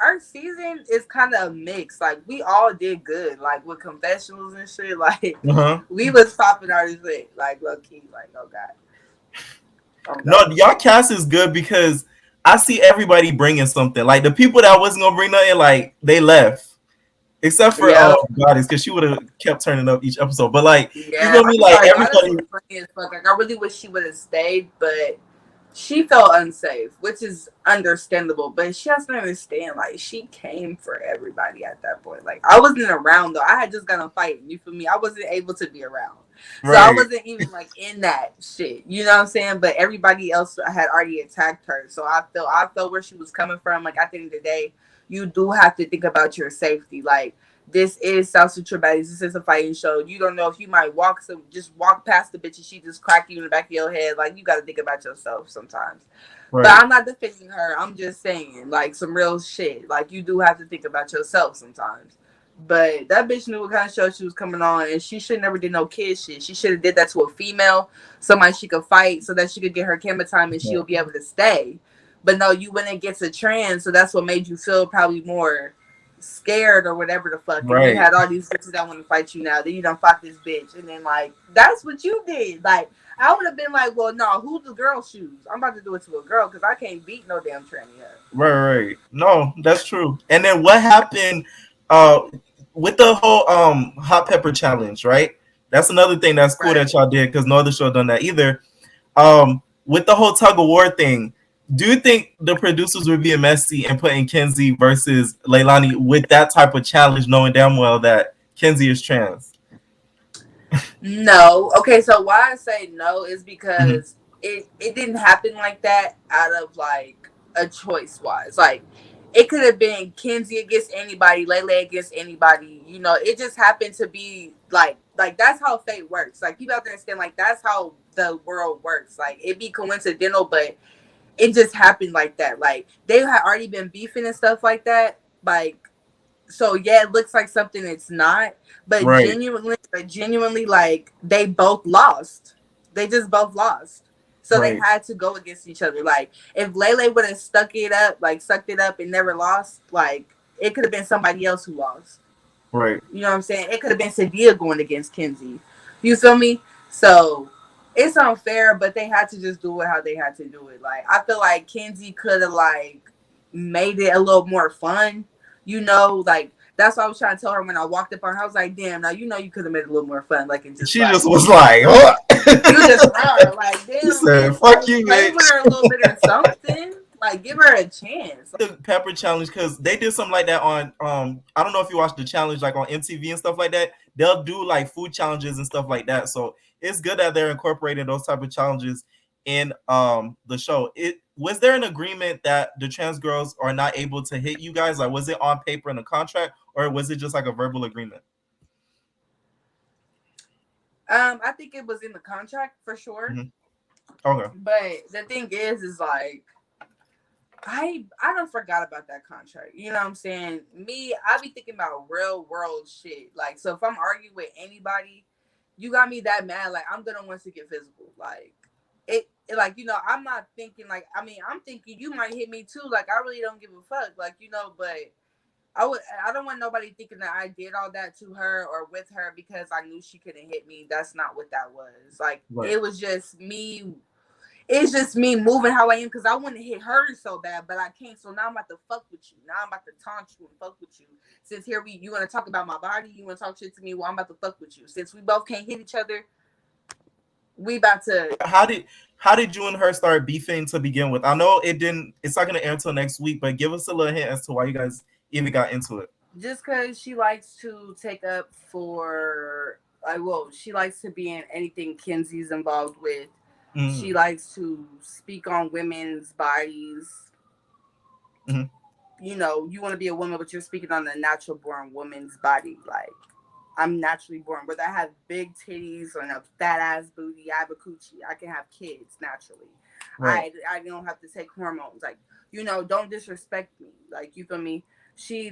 Our season is kind of a mix. Like, we all did good. Like, with confessionals and shit. Like, Uh-huh. we was popping our shit. Like, low key. Like, oh god. Oh No, god. y'all cast is good because I see everybody bringing something. Like the people that wasn't gonna bring nothing, like they left. Except for Yeah. Goddess, because she would have kept turning up each episode. But like, you Yeah. feel me? I'm Like sorry. Goddess everybody, was funny as fuck. Like, I really wish she would have stayed, but she felt unsafe, which is understandable. But she has to understand, like, she came for everybody at that point. Like, I wasn't around though. I had just gotten fighting. You feel me? I wasn't able to be around, so I right, wasn't even like in that shit. You know what I'm saying? But everybody else had already attacked her, so I felt where she was coming from. Like, at the end of the day, you do have to think about your safety. Like, This is South Central Baddies. This is a fighting show. You don't know if you might just walk past the bitch and she just crack you in the back of your head. Like, you got to think about yourself sometimes. But Right. I'm not defending her. I'm just saying, like, some real shit. Like, you do have to think about yourself sometimes. But that bitch knew what kind of show she was coming on, and she should never did no kid shit. She should have did that to a female, somebody she could fight, so that she could get her camera time and she'll be able to stay. But no, you went and get a trans, so that's what made you feel probably more scared or whatever the fuck. And you Right. had all these bitches that want to fight you now. Then you done fought this bitch, and then like that's what you did. Like I would have been like, well, no, who's the girl shoes? I'm about to do it to a girl because I can't beat no damn tranny up. Right. No, that's true. And then what happened with the whole hot pepper challenge, right? That's another thing that's cool that Right. y'all did because no other show done that either. With the whole tug of war thing, do you think the producers were being messy and putting Kenzie versus Leilani with that type of challenge, knowing damn well that Kenzie is trans? No. Okay, so why I say no is Mm-hmm. because it didn't happen like that out of like a choice wise. Like it could have been Kenzie against anybody, Lele against anybody. You know, it just happened to be like that's how fate works. Like people have to understand like that's how the world works. Like it be coincidental, but it just happened like that. Like they had already been beefing and stuff like that. Like so yeah, it looks like something it's not, Right. but genuinely, like they both lost. They just both lost, so they Right. had to go against each other. Like if Lele would have sucked it up, and never lost, like it could have been somebody else who lost. Right. You know what I'm saying? It could have been Sadia going against Kenzie. You feel me? So it's unfair, but they had to just do it how they had to do it. Like I feel like Kenzie could have like made it a little more fun. You know, like that's what I was trying to tell her when I walked up on her. I was like, damn, now you know you could have made it a little more fun. Like and just She just like was like, "What?" you just her. Like, She damn, said, bitch, "Fuck like you, play bitch." with her a little bit or something. Like give her a chance. The pepper challenge because they did something like that on I don't know if you watched the challenge like on MTV and stuff like that. They'll do like food challenges and stuff like that. So it's good that they're incorporating those type of challenges in the show. It was there an agreement that the trans girls are not able to hit you guys? Like was it on paper in the contract or was it just like a verbal agreement? I think it was in the contract for sure. Mm-hmm. Okay. But the thing is like I don't forgot about that contract. You know what I'm saying? Me, I be thinking about real world shit. Like, so if I'm arguing with anybody, you got me that mad. Like, I'm gonna want to get physical. Like, like you know, I'm not thinking like. I mean, I'm thinking you might hit me too. Like, I really don't give a fuck. Like, you know, but I don't want nobody thinking that I did all that to her or with her because I knew she couldn't hit me. That's not what that was. Like, Right. it was just me it's just me moving how I am because I want to hit her so bad, but I can't. So now I'm about to fuck with you. Now I'm about to taunt you and fuck with you. Since here you want to talk about my body, you want to talk shit to me. Well, I'm about to fuck with you. Since we both can't hit each other, we about to. How did you and her start beefing to begin with? I know it didn't. It's not going to air until next week, but give us a little hint as to why you guys even got into it. Just because she likes to take up for. She likes to be in anything Kenzie's involved with. She Mm-hmm. likes to speak on women's bodies. Mm-hmm. You know, you want to be a woman, but you're speaking on a natural born woman's body. Like, I'm naturally born. Whether I have big titties or a fat ass booty, I have a coochie. I can have kids naturally. Right. I don't have to take hormones. Like, you know, don't disrespect me. Like, you feel me?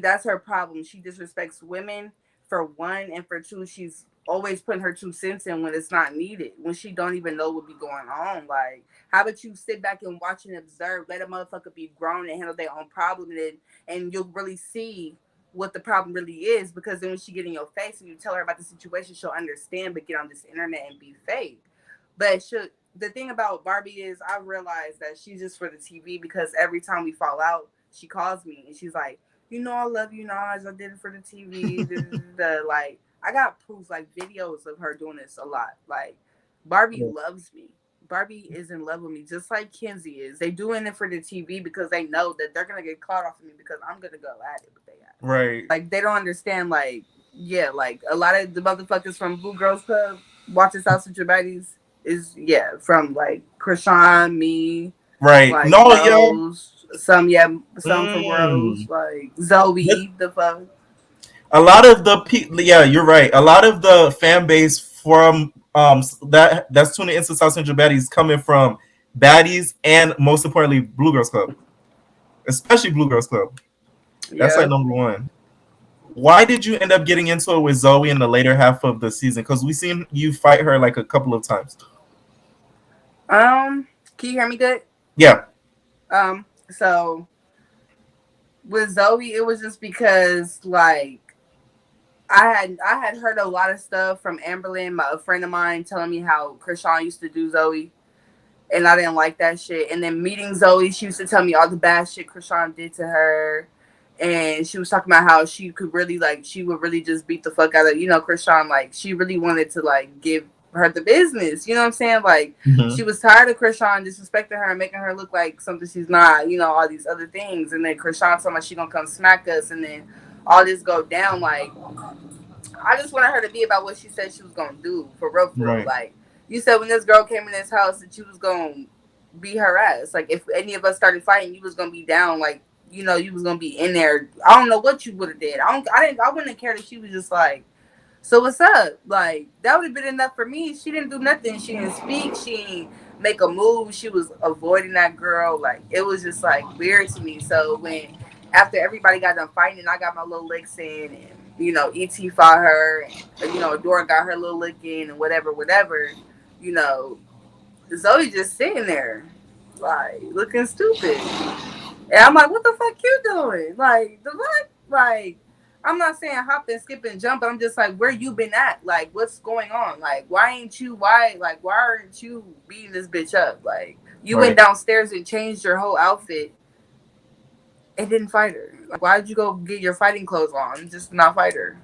That's her problem. She disrespects women for one, and for two, she's always putting her 2 cents in when it's not needed, when she don't even know what be going on. Like, how about you sit back and watch and observe, let a motherfucker be grown and handle their own problem, and you'll really see what the problem really is. Because then when she get in your face and you tell her about the situation, she'll understand. But get on this internet and be fake. But the thing about Barbie is I realized that she's just for the TV because every time we fall out, she calls me and she's like, you know, I love you, Naj. I did it for the TV. Like, I got proof, like videos of her doing this a lot. Like, Barbie loves me. Barbie is in love with me, just like Kenzie is. They doing it for the TV because they know that they're gonna get caught off of me because I'm gonna go at it with their ass. Right. Like they don't understand. Like yeah, like a lot of the motherfuckers from Blue Girls Club watching South Central Baddies is from like Chrisean, me, Right. like No, yo. Rose, some from Mm. Rose, like But Zoe, the fuck. A lot of the yeah, you're right. A lot of the fan base from that's tuning into South Central Baddies coming from Baddies and most importantly Blue Girls Club, especially Blue Girls Club. That's like Yeah. number one. Why did you end up getting into it with Zoe in the later half of the season? Because we seen you fight her like a couple of times. Can you hear me good? Yeah. So with Zoe, it was just because like I had heard a lot of stuff from Amberlyn, a friend of mine, telling me how Chrisean used to do Zoe, and I didn't like that shit. And then meeting Zoe, she used to tell me all the bad shit Chrisean did to her, and she was talking about how she could really like she would really just beat the fuck out of Chrisean. Like she really wanted to like give her the business. You know what I'm saying? Like she Mm-hmm. was tired of Chrisean disrespecting her and making her look like something she's not. All these other things. And then Chrisean told me she gonna come smack us, and then all this go down like. I just wanted her to be about what she said she was gonna do for real, for real. Right. Like you said, when this girl came in this house, that you was gonna beat her ass. Like if any of us started fighting, you was gonna be down. Like you was gonna be in there. I don't know what you would have did. I wouldn't have cared if she was just like, so what's up? Like that would have been enough for me. She didn't do nothing. She didn't speak. She didn't make a move. She was avoiding that girl. Like it was just like weird to me. So when after everybody got done fighting, I got my little licks in, and Et fought her, and Dora got her little lick in, and whatever, whatever. You know, Zoe just sitting there, like looking stupid. And I'm like, what the fuck you doing? Like, the fuck? Like, I'm not saying hop and skip and jump, but I'm just like, where you been at? Like, what's going on? Like, why aren't you beating this bitch up? Like, you went Right. downstairs and changed your whole outfit and didn't fight her. Like, why did you go get your fighting clothes on? Just not fight her.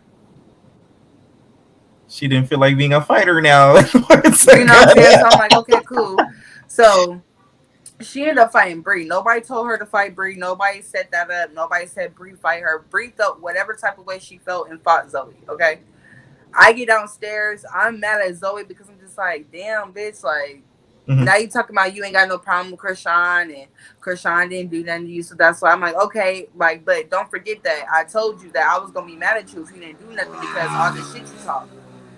She didn't feel like being a fighter now. You know what I'm saying? So I'm like, okay, cool. So she ended up fighting Bree. Nobody told her to fight Bree. Nobody set that up. Nobody said Bree fight her. Bree felt whatever type of way she felt and fought Zoe. Okay. I get downstairs. I'm mad at Zoe because I'm just like, damn, bitch. Like, Mm-hmm. now you talking about you ain't got no problem with Chrisean and Chrisean didn't do nothing to you. So that's why I'm like, okay. Like, but don't forget that I told you that I was going to be mad at you if you didn't do nothing because all the shit you talk.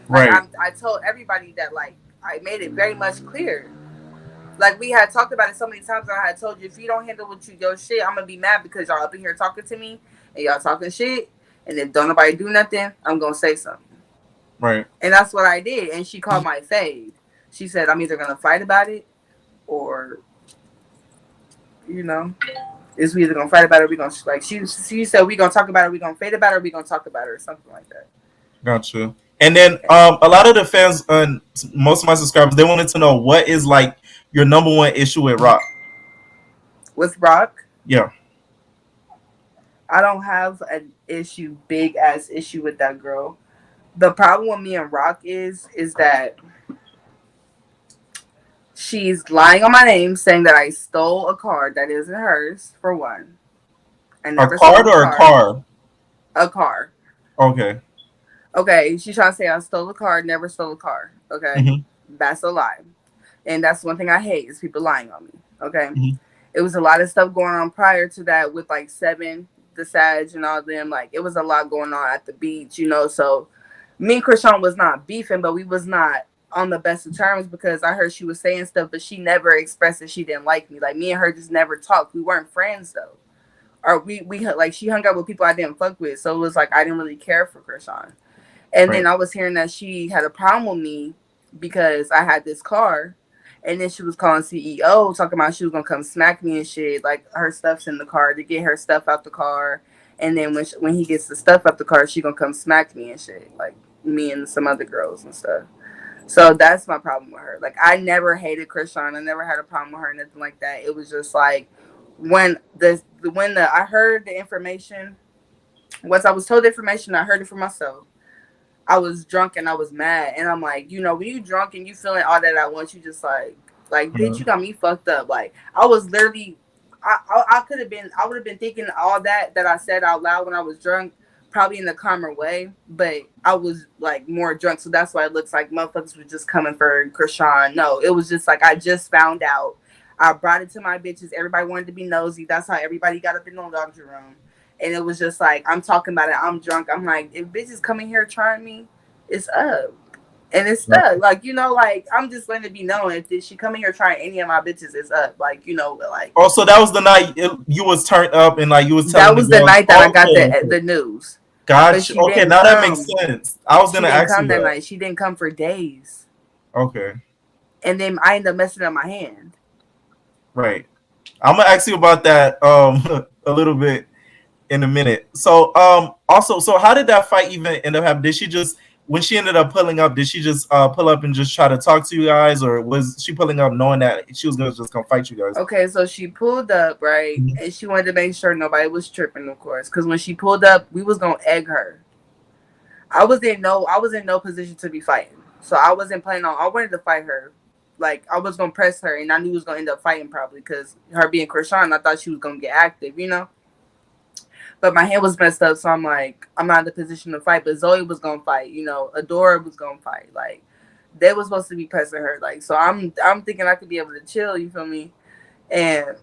Like, Right. I told everybody that, like, I made it very much clear. Like we had talked about it so many times. I had told you if you don't handle your shit, I'm gonna be mad because y'all up in here talking to me and y'all talking shit, and if don't nobody do nothing, I'm gonna say something. Right. And that's what I did. And she called my fade. She said I'm either gonna fight about it or you know, is we either gonna fight about it or we gonna like she said we gonna talk about it, we gonna fade about it, or we gonna talk about it or something like that. Gotcha. And then a lot of the fans and most of my subscribers they wanted to know what is like your number one issue with Rock. With Rock, Yeah. I don't have an big ass issue with that girl. The problem with me and Rock is that she's lying on my name, saying that I stole a card that isn't hers. For one, I A never card stole a or a card. car? A car. Okay. Okay, she's trying to say I stole a card, never stole a car. Okay, Mm-hmm. that's a lie, and that's one thing I hate is people lying on me. Okay, Mm-hmm. it was a lot of stuff going on prior to that with like Seven, the Sag, and all them. Like it was a lot going on at the beach. So me and Chrisean was not beefing, but we was not on the best of terms because I heard she was saying stuff, but she never expressed that she didn't like me. Like me and her just never talked. We weren't friends though, or we like she hung out with people I didn't fuck with, so it was like I didn't really care for Chrisean. And Right. then I was hearing that she had a problem with me because I had this car. And then she was calling CEO, talking about she was gonna come smack me and shit. Like her stuff's in the car to get her stuff out the car. And then when he gets the stuff out the car, she gonna come smack me and shit. Like me and some other girls and stuff. So that's my problem with her. Like I never hated Chrisean. I never had a problem with her, nothing like that. It was just like when I heard the information, once I was told the information, I heard it for myself. I was drunk and I was mad, and I'm like, when you drunk and you feeling all that at once, you just like, bitch, Yeah. you got me fucked up. Like, I was literally, I could have been, I would have been thinking all that I said out loud when I was drunk, probably in a calmer way, but I was like more drunk, so that's why it looks like motherfuckers were just coming for Chrisean. No, it was just like I just found out. I brought it to my bitches. Everybody wanted to be nosy. That's how everybody got up in the laundry room. And it was just like, I'm talking about it. I'm drunk. I'm like, if bitches coming here trying me, it's up. And it's Right. stuck. Like, like, I'm just letting it be known. If she come in here trying any of my bitches, it's up. Like, like. Oh, so that was the night you was turned up and like you was telling That the was the girls. night that I got Okay, okay. the news. But Gotcha. she Okay, didn't now that makes come. sense. I was She gonna didn't ask you come that that. night. She didn't come for days. Okay, And then I ended up messing up my hand. right. I'm gonna ask you about that a little bit in a minute. So also, so how did that fight even end up happening? Did she just when she ended up pulling up, did she just pull up and just try to talk to you guys, or was she pulling up knowing that she was gonna just come fight you guys? Okay, so she pulled up, right? Mhm. And she wanted to make sure nobody was tripping, of course. Because when she pulled up, we was gonna egg her. I was in no position to be fighting. So I wasn't planning on I wanted to fight her. Like I was gonna press her and I knew we was gonna end up fighting probably because her being Chrisean, I thought she was gonna get active. But my hand was messed up, so I'm like, I'm not in the position to fight. But Zoe was gonna fight, Adora was gonna fight. Like they was supposed to be pressing her. Like so I'm thinking I could be able to chill, you feel me? And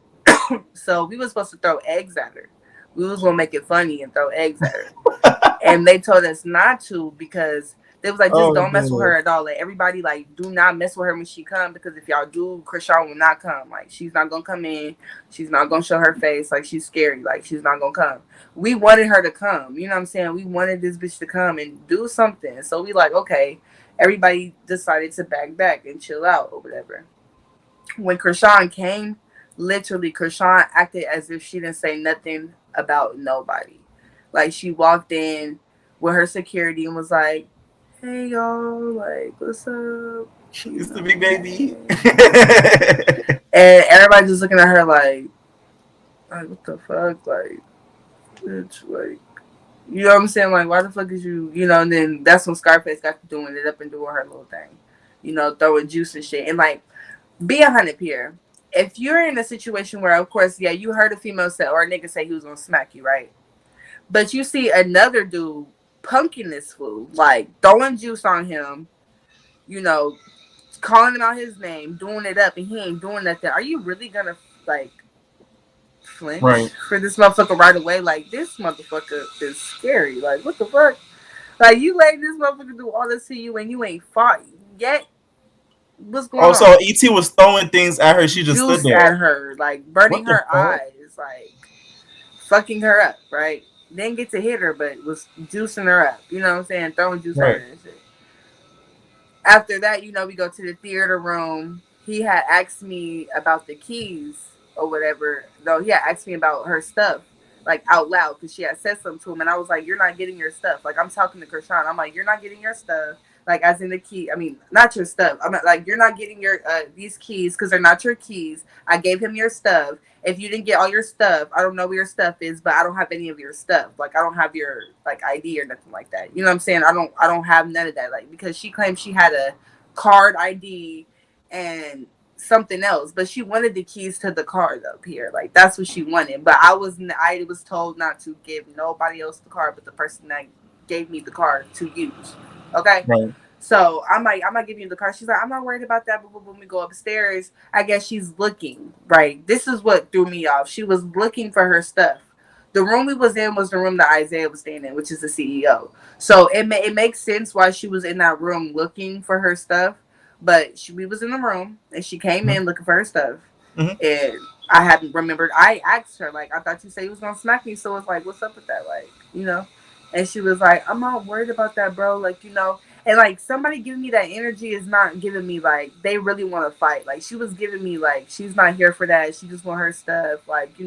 so we was supposed to throw eggs at her. We was gonna make it funny and throw eggs at her. And they told us not to because they was like, just Oh don't mess with man. her at all. Like everybody, like, do not mess with her when she come because if y'all do, Chrisean will not come. Like she's not gonna come in. She's not gonna show her face. Like she's scary. Like she's not gonna come. We wanted her to come. You know what I'm saying? We wanted this bitch to come and do something. So we like, okay. Everybody decided to back and chill out or whatever. When Chrisean came, literally Chrisean acted as if she didn't say nothing about nobody. Like she walked in with her security and was like, "Hey y'all, like what's up?" You It's the know, big baby. and everybody just looking at her like what the fuck, like bitch, like you know what I'm saying? Like why the fuck is you? And then that's when Scarface got to doing it up and doing her little thing, throwing juice and shit, and like be 100 here. If you're in a situation where, of course, yeah, you heard a female say or a nigga say he was gonna smack you, right? But you see another dude punking this fool, like throwing juice on him, you know, calling him out his name, doing it up, and he ain't doing nothing. Are you really gonna like Right. flinch for this motherfucker right away? Like this motherfucker is scary. Like what the fuck? Like you let this motherfucker do all this to you and you ain't fought yet. What's going Oh, so on? Et was throwing things at her. She just stood Juice there. at her, like burning What the her fuck? eyes, like fucking her up, right? Didn't get to hit her, but was juicing her up. You know what I'm saying? Throwing juice on her Right. and shit. After that, we go to the theater room. He had asked me about the keys or whatever. No, he had asked me about her stuff, like out loud, because she had said something to him, and I was like, "You're not getting your stuff." Like I'm talking to Chrisean. I'm like, "You're not getting your stuff." Like as in the key. I mean, not your stuff. I'm like, "You're not getting your these keys because they're not your keys. I gave him your stuff. If you didn't get all your stuff, I don't know where your stuff is, but I don't have any of your stuff. Like I don't have your like ID or nothing like that. You know what I'm saying? I don't have none of that. Like because she claimed she had a card ID and something else, but she wanted the keys to the card up here. Like that's what she wanted. But I was told not to give nobody else the card but the person that gave me the card to use. Okay. Right. So I'm not giving you the car. She's like, I'm not worried about that. But when we go upstairs, I guess she's looking, right? This is what threw me off. She was looking for her stuff. The room we was in was the room that Isaiah was staying in, which is the CEO. So it makes sense why she was in that room looking for her stuff. But we was in the room and she came in looking for her stuff. Mm-hmm. And I hadn't remembered. I asked her, like, I thought you said you was going to smack me. So it's like, what's up with that? Like. And she was like, I'm not worried about that, bro. Like. And like somebody giving me that energy is not giving me like they really want to fight. Like she was giving me like she's not here for that. She just want her stuff. Like,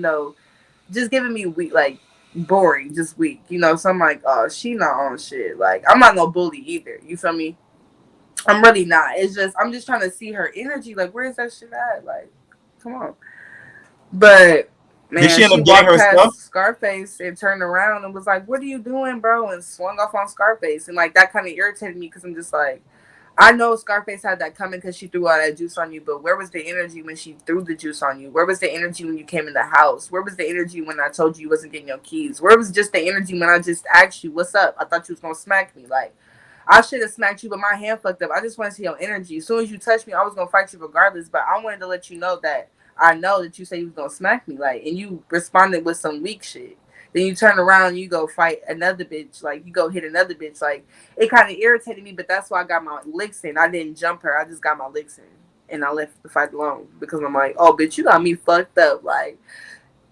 just giving me weak, like boring, just weak. So I'm like, oh, she not on shit. Like I'm not no bully either. You feel me? I'm really not. It's just I'm just trying to see her energy. Like where is that shit at? Like, come on. But Did man, she end she up getting walked her stuff? past Scarface and turned around and was like, "What are you doing, bro?" And swung off on Scarface, and like that kind of irritated me because I'm just like, I know Scarface had that coming because she threw all that juice on you, but where was the energy when she threw the juice on you? Where was the energy when you came in the house? Where was the energy when I told you wasn't getting your keys? Where was just the energy when I just asked you, "What's up?" I thought you was gonna smack me, like. I should have smacked you, but my hand fucked up. I just want to see your energy. As soon as you touched me, I was gonna fight you regardless. But I wanted to let you know that I know that you said you was gonna smack me, like, and you responded with some weak shit. Then you turn around and you go fight another bitch. Like, you go hit another bitch. Like, it kind of irritated me, but that's why I got my licks in. I didn't jump her. I just got my licks in. And I left the fight alone because I'm like, oh, bitch, you got me fucked up. Like,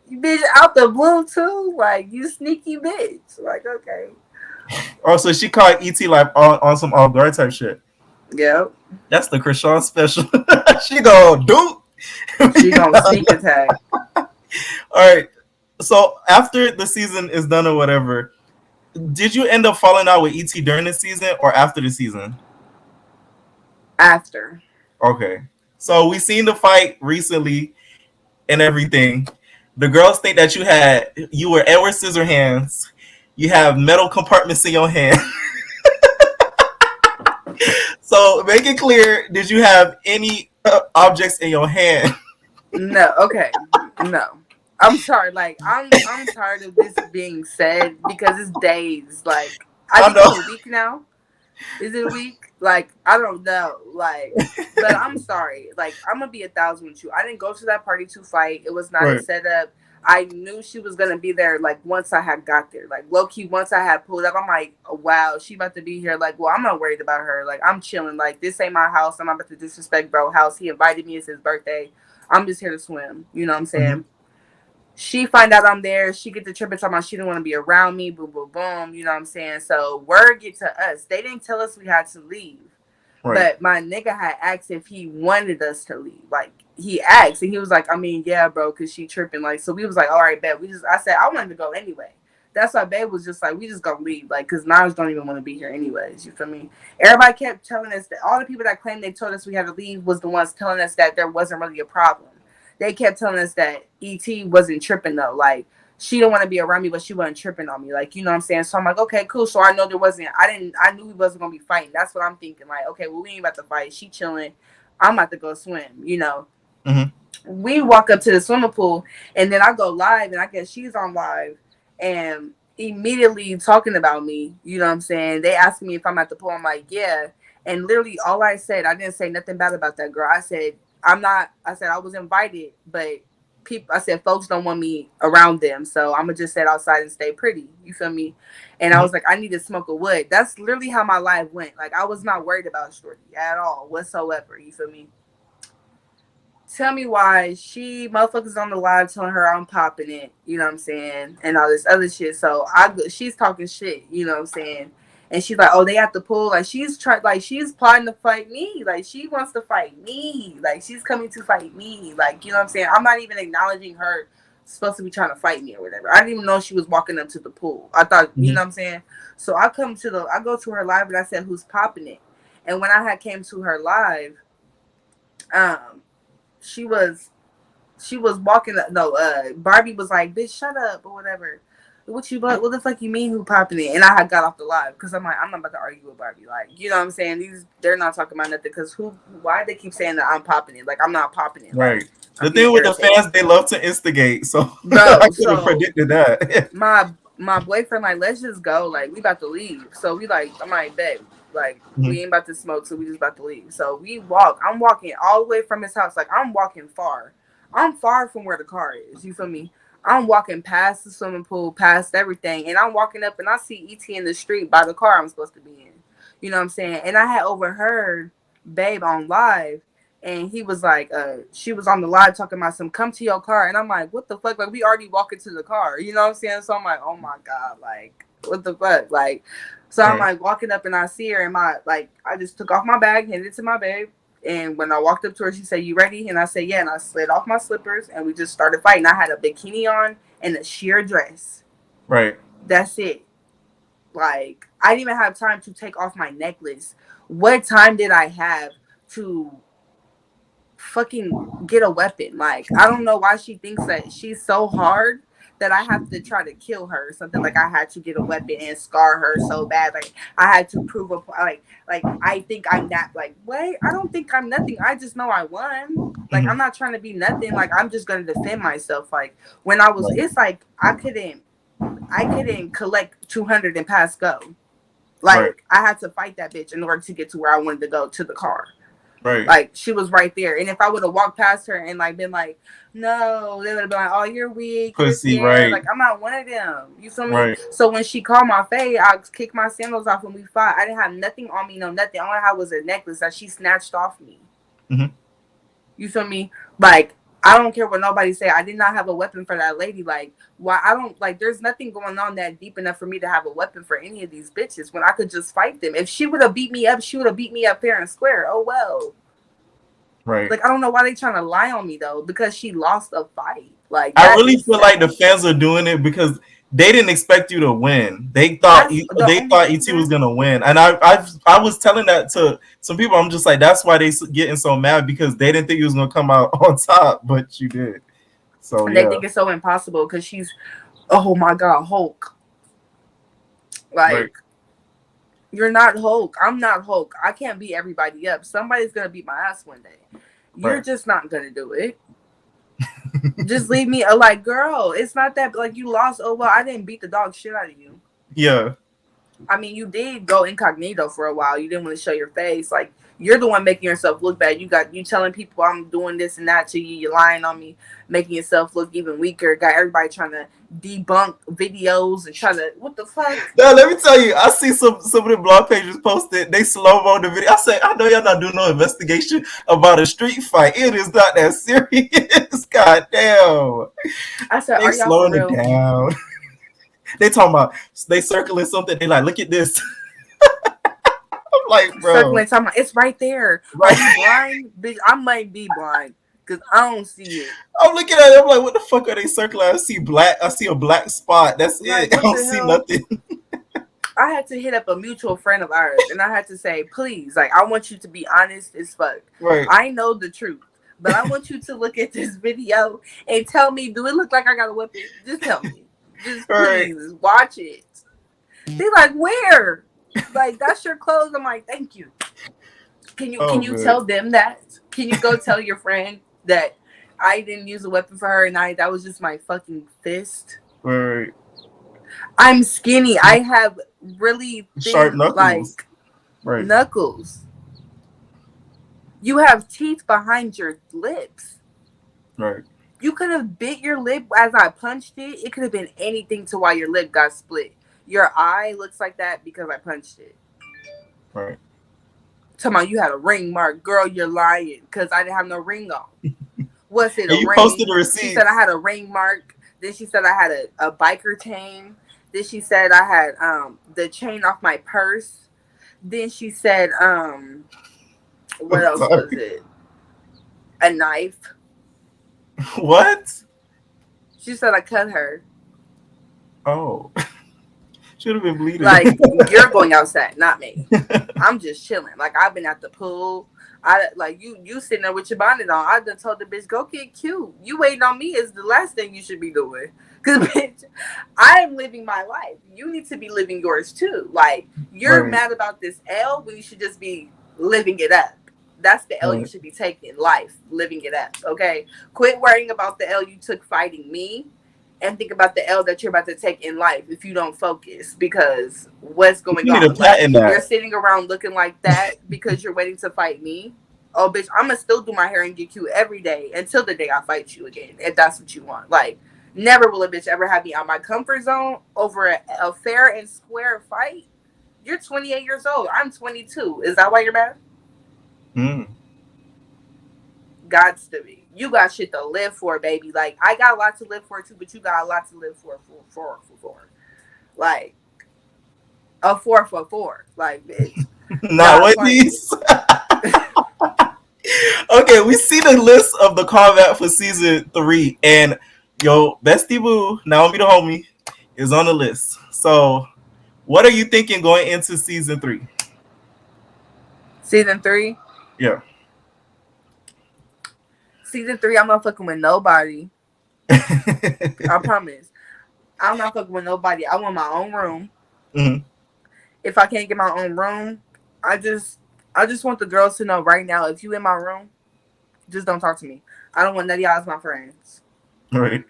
you bitch out the blue, too? Like, you sneaky bitch. Like, okay. Oh, so she caught ET like on some off guard type shit. Yep. That's the Chrisean special. She go, dude. She gonna sneak attack. All right. So after the season is done or whatever, did you end up falling out with ET during the season or after the season? After. Okay. So we seen the fight recently and everything. The girls think that you were Edward Scissorhands. You have metal compartments in your hand. So make it clear, did you have any objects in your hand? No, okay. No. I'm sorry. Like, I'm tired of this being said because it's days. Like, I I think it's a know. week now. Is it a week? Like, I don't know. Like, but I'm sorry. Like, I'm gonna be 1,000 with you. I didn't go to that party to fight. It was not a Right. setup. I knew she was gonna be there. Like, once I had got there, like, low key, once I had pulled up, I'm like, oh, wow, she about to be here. Like, well, I'm not worried about her. Like, I'm chilling. Like, this ain't my house. I'm not about to disrespect bro house. He invited me. It's his birthday. I'm just here to swim. You know what I'm Mm-hmm. saying? She find out I'm there. She get the trip and talking about she didn't want to be around me. Boom, boom, boom. You know what I'm saying? So word get to us. They didn't tell us we had to leave. Right. But my nigga had asked if he wanted us to leave. Like, he asked and he was like, I mean, yeah, bro, cause she tripping. Like, so we was like, all right, bet. I said I wanted to go anyway. That's why babe was just like, we just gonna leave. Like, cause Naj don't even want to be here anyways. You feel me? Everybody kept telling us that all the people that claimed they told us we had to leave was the ones telling us that there wasn't really a problem. They kept telling us that ET wasn't tripping though. Like, she didn't want to be around me, but she wasn't tripping on me. Like, you know what I'm saying? So I'm like, okay, cool. So I know there wasn't, I knew we wasn't going to be fighting. That's what I'm thinking. Like, okay, well, we ain't about to fight. She chilling. I'm about to go swim, you know? Mm-hmm. We walk up to the swimming pool and then I go live and I guess she's on live and immediately talking about me, you know what I'm saying? They asked me if I'm at the pool. I'm like, yeah. And literally all I said, I didn't say nothing bad about that girl. I said, I said I was invited, but people, I said folks don't want me around them. So I'm gonna just sit outside and stay pretty. You feel me? And I Mm-hmm. was like, I need to smoke a wood. That's literally how my life went. Like, I was not worried about Shorty at all whatsoever. You feel me? Tell me why she motherfuckers on the live telling her I'm popping it, you know what I'm saying, and all this other shit. So she's talking shit, you know what I'm saying, and she's like, oh, they at the pool, like she's plotting to fight me, like she wants to fight me, like she's coming to fight me, like, you know what I'm saying. I'm not even acknowledging her supposed to be trying to fight me or whatever. I didn't even know she was walking up to the pool. I thought, you know what I'm saying. So I go to her live and I said, who's popping it? And when I had came to her live, um she was walking. No, Barbie was like, "Bitch, shut up" or whatever. What the fuck you mean? Who popping it? And I had got off the live because I'm like, I'm not about to argue with Barbie. Like, you know what I'm saying? They're not talking about nothing because why they keep saying that I'm popping it? Like, I'm not popping it. Like, Right. I'm The thing getting with the irritated, fans, they love to instigate. So I bro. could have So predicted that. my boyfriend like, let's just go. Like, we about to leave. So we like, I'm like, bet. Like, we Mhm. ain't about to smoke, so we just about to leave. So we walk. I'm walking all the way from his house. Like, I'm walking far. I'm far from where the car is. You feel me? I'm walking past the swimming pool, past everything, and I'm walking up and I see E.T in the street by the car I'm supposed to be in. You know what I'm saying? And I had overheard Babe on live, and he was like, she was on the live talking about some come to your car. And I'm like, what the fuck? Like, we already walking to the car. You know what I'm saying? So I'm like, oh my God, like, what the fuck? Like, so I'm Right. like walking up and I see her and I just took off my bag, handed it to my babe. And when I walked up to her, she said, you ready? And I said, yeah. And I slid off my slippers and we just started fighting. I had a bikini on and a sheer dress. Right. That's it. Like, I didn't even have time to take off my necklace. What time did I have to fucking get a weapon? Like, I don't know why she thinks that she's so hard that I have to try to kill her or something. Like, I had to get a weapon and scar her so bad. Like, I had to prove a like I think I'm that. Like, wait, I don't think I'm nothing. I just know I won. Like, I'm Mhm. not trying to be nothing. Like, I'm just gonna defend myself. Like, when I was, Right. it's like I couldn't collect 200 and pass go. Right. Like, I had to fight that bitch in order to get to where I wanted to go, to the car. Right. Like, she was right there. And if I would have walked past her and like been like, no, they would have been like, oh, you're weak, you're Pussy, scared. right. Like, I'm not one of them. You feel me? Right. So when she called my face, I kicked my sandals off and we fought. I didn't have nothing on me, no nothing. All I had was a necklace that she snatched off me. Mm-hmm. You feel me? Like, I don't care what nobody say. I did not have a weapon for that lady. Like, why? I don't, like, there's nothing going on that deep enough for me to have a weapon for any of these bitches when I could just fight them. If she would have beat me up, she would have beat me up fair and square. Oh, well. Right. Like, I don't know why they trying to lie on me, though, because she lost a fight. Like, I really feel like the fans are doing it because they didn't expect you to win. They thought E.T was gonna win, and I was telling that to some people. I'm just like, that's why they getting so mad because they didn't think you was gonna come out on top, but you did. So and they think it's so impossible because she's, oh my god, Hulk. Like, right. You're not Hulk. I'm not Hulk. I can't beat everybody up. Somebody's gonna beat my ass one day. You're just not gonna do it. Just leave me. Like, girl, it's not that. Like, you lost. Oh well, I didn't beat the dog shit out of you. Yeah. I mean, you did go incognito for a while. You didn't want to show your face. Like, you're the one making yourself look bad. You telling people I'm doing this and that to you. You're lying on me, making yourself look even weaker. Got everybody trying to debunk videos and trying to, what the fuck? Now, let me tell you, I see some of the blog pages posted. They slow-mo the video. I say, I know y'all not doing no investigation about a street fight. It is not that serious. God damn. I said, they are y'all slowing for real? It down. They talking about they circling something. They like, look at this. I'm like, bro, circling something. It's right there. Right. Are you blind, bitch? I might be blind because I don't see it. I'm looking at it. I'm like, what the fuck are they circling? I see black. I see a black spot. That's like, it. I don't see nothing. I had to hit up a mutual friend of ours, and I had to say, please, like, I want you to be honest as fuck. Right. I know the truth, but I want you to look at this video and tell me, do it look like I got a weapon? Just tell me. Just please watch it. They like, where? Like, that's your clothes. I'm like, thank you. Can you tell them that? Can you go tell your friend that I didn't use a weapon for her and that was just my fucking fist? Right. I'm skinny. I have really thin, sharp knuckles. Like, knuckles. You have teeth behind your lips. Right. You could have bit your lip as I punched it. It could have been anything to why your lip got split. Your eye looks like that because I punched it. Right. Talking about you had a ring mark. Girl, you're lying because I didn't have no ring on. Was it a ring? You posted a receipt. She said I had a ring mark. Then she said I had a biker chain. Then she said I had the chain off my purse. Then she said what else was it? A knife. What? She said I cut her. Oh. Should have been bleeding. Like, you're going outside, not me. I'm just chilling. Like, I've been at the pool. You sitting there with your bonnet on. I done told the bitch, go get cute. You waiting on me is the last thing you should be doing. Because, bitch, I am living my life. You need to be living yours, too. Like, you're mad about this L when you should just be living it up. That's the L you should be taking. Life. Living it up. Okay? Quit worrying about the L you took fighting me. And think about the L that you're about to take in life if you don't focus. Because what's going on? Like, you're sitting around looking like that because you're waiting to fight me. Oh, bitch, I'm going to still do my hair and get cute every day until the day I fight you again. If that's what you want. Like, never will a bitch ever have me out my comfort zone over a fair and square fight. You're 28 years old. I'm 22. Is that why you're mad? Gots to be. You got shit to live for, baby. Like, I got a lot to live for too, but you got a lot to live for. Like, a 4 for 4. Like, bitch. Not with these. Okay, we see the list of the combat for season 3, and yo, Bestie Boo, Naomi the homie, is on the list. So, what are you thinking going into season 3? Season 3? Yeah. Season 3, I'm not fucking with nobody. I promise. I'm not fucking with nobody. I want my own room. Mm-hmm. If I can't get my own room, I just want the girls to know right now, if you in my room, just don't talk to me. I don't want none of y'all as my friends. Right.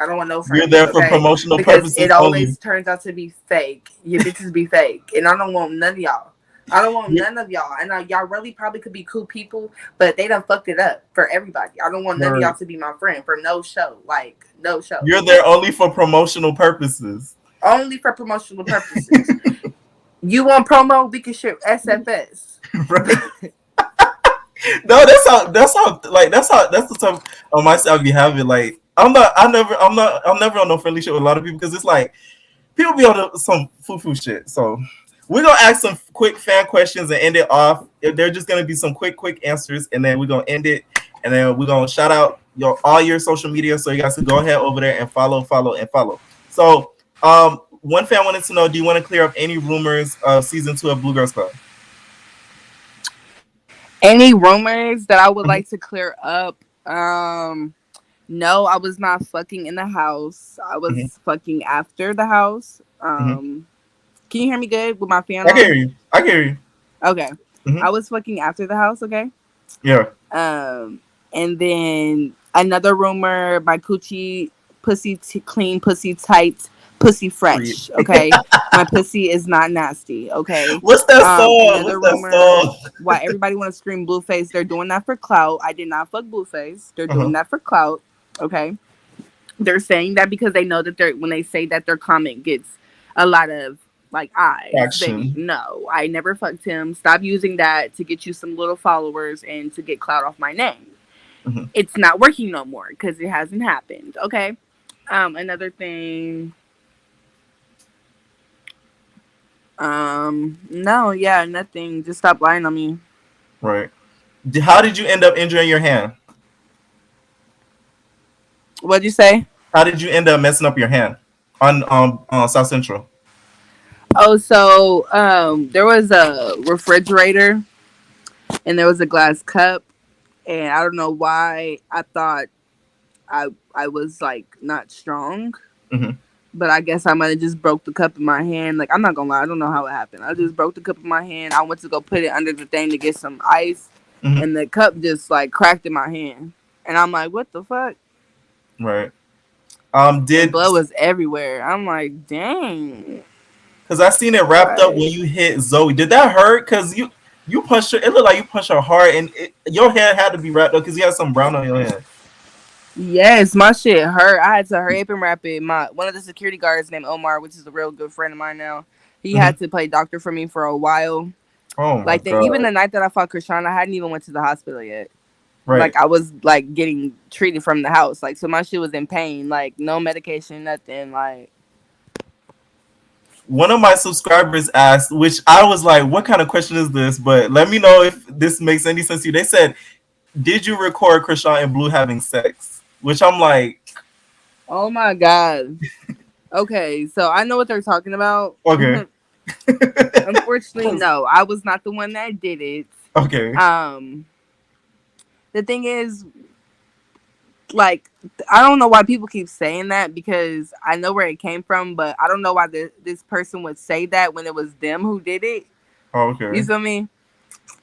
I don't want no friends. You're there for promotional because purposes. It always turns out to be fake. Your bitches be fake. And I don't want none of y'all. I don't want none of y'all. And y'all really probably could be cool people, but they done fucked it up for everybody. I don't want none of y'all to be my friend for no show. Like, no show. You're there only for promotional purposes. Only for promotional purposes. You want promo? We can ship SFS. Right. No, that's the type of mindset I be having. Like, I'm never on no friendly shit with a lot of people because it's like people be on some foo shit. So we're gonna ask some quick fan questions and end it off. They're just gonna be some quick answers, and then we're gonna end it, and then we're gonna shout out all your social media, so you guys can go ahead over there and follow. So, one fan wanted to know: do you want to clear up any rumors of season 2 of Blue Girls Club? Any rumors that I would Mhm. like to clear up? No, I was not fucking in the house. I Mhm. was fucking after the house. Mhm. Can you hear me good with my fan I can hear on? you. I can hear you. Okay. Mhm. I was fucking after the house, okay? Yeah. Um, and then another rumor, my coochie pussy clean, pussy tight, pussy Free. fresh. Okay, my pussy is not nasty. Okay. What's that song? Another What's that rumor. song? Why everybody want to scream Blueface? They're doing that for clout. I did not fuck Blueface. They're doing Uh-huh. that for clout. Okay. They're saying that because they know that they're when they say that their comment gets a lot of like eyes, baby. Action. No, I never fucked him. Stop using that to get you some little followers and to get clout off my name. Mhm. It's not working no more because it hasn't happened. Okay. Another thing. No, yeah, nothing. Just stop lying on me. Right. How did you end up injuring your hand? What'd you say? How did you end up messing up your hand on South Central? Oh, so there was a refrigerator and there was a glass cup, and I don't know why I thought I was like not strong, Mm-hmm. but I guess I might have just broke the cup in my hand. Like, I'm not gonna lie, I don't know how it happened. I just broke the cup in my hand. I went to go put it under the thing to get some ice, Mm-hmm. and the cup just like cracked in my hand, and I'm like, what the fuck? Right. And Did blood was everywhere. I'm like, dang, because I seen it wrapped up like, when you hit Zoe. Did that hurt? Because you punched her. It looked like you punched her hard, and your hand had to be wrapped up because you had some brown on your hand. yes, my shit hurt. I had to hurry up and wrap it. My one of the security guards named Omar, which is a real good friend of mine now. He Mm-hmm. had to play doctor for me for a while. Oh my Like, even god. the night that I fought Chrisean, I hadn't even went to the hospital yet. Right. Like, I was like getting treated from the house. Like, so my shit was in pain. Like, no medication, nothing. Like, One of my subscribers asked, which I was like, "What kind of question is this?" But let me know if this makes any sense to you. They said, "Did you record Chrisean and Blue having sex?" Which I'm like, oh my god. Okay, so I know what they're talking about. okay. Unfortunately, no, I was not the one that did it. Okay. Um, the thing is, like, I don't know why people keep saying that because I know where it came from, but I don't know why this person would say that when it was them who did it. You Okay. feel me?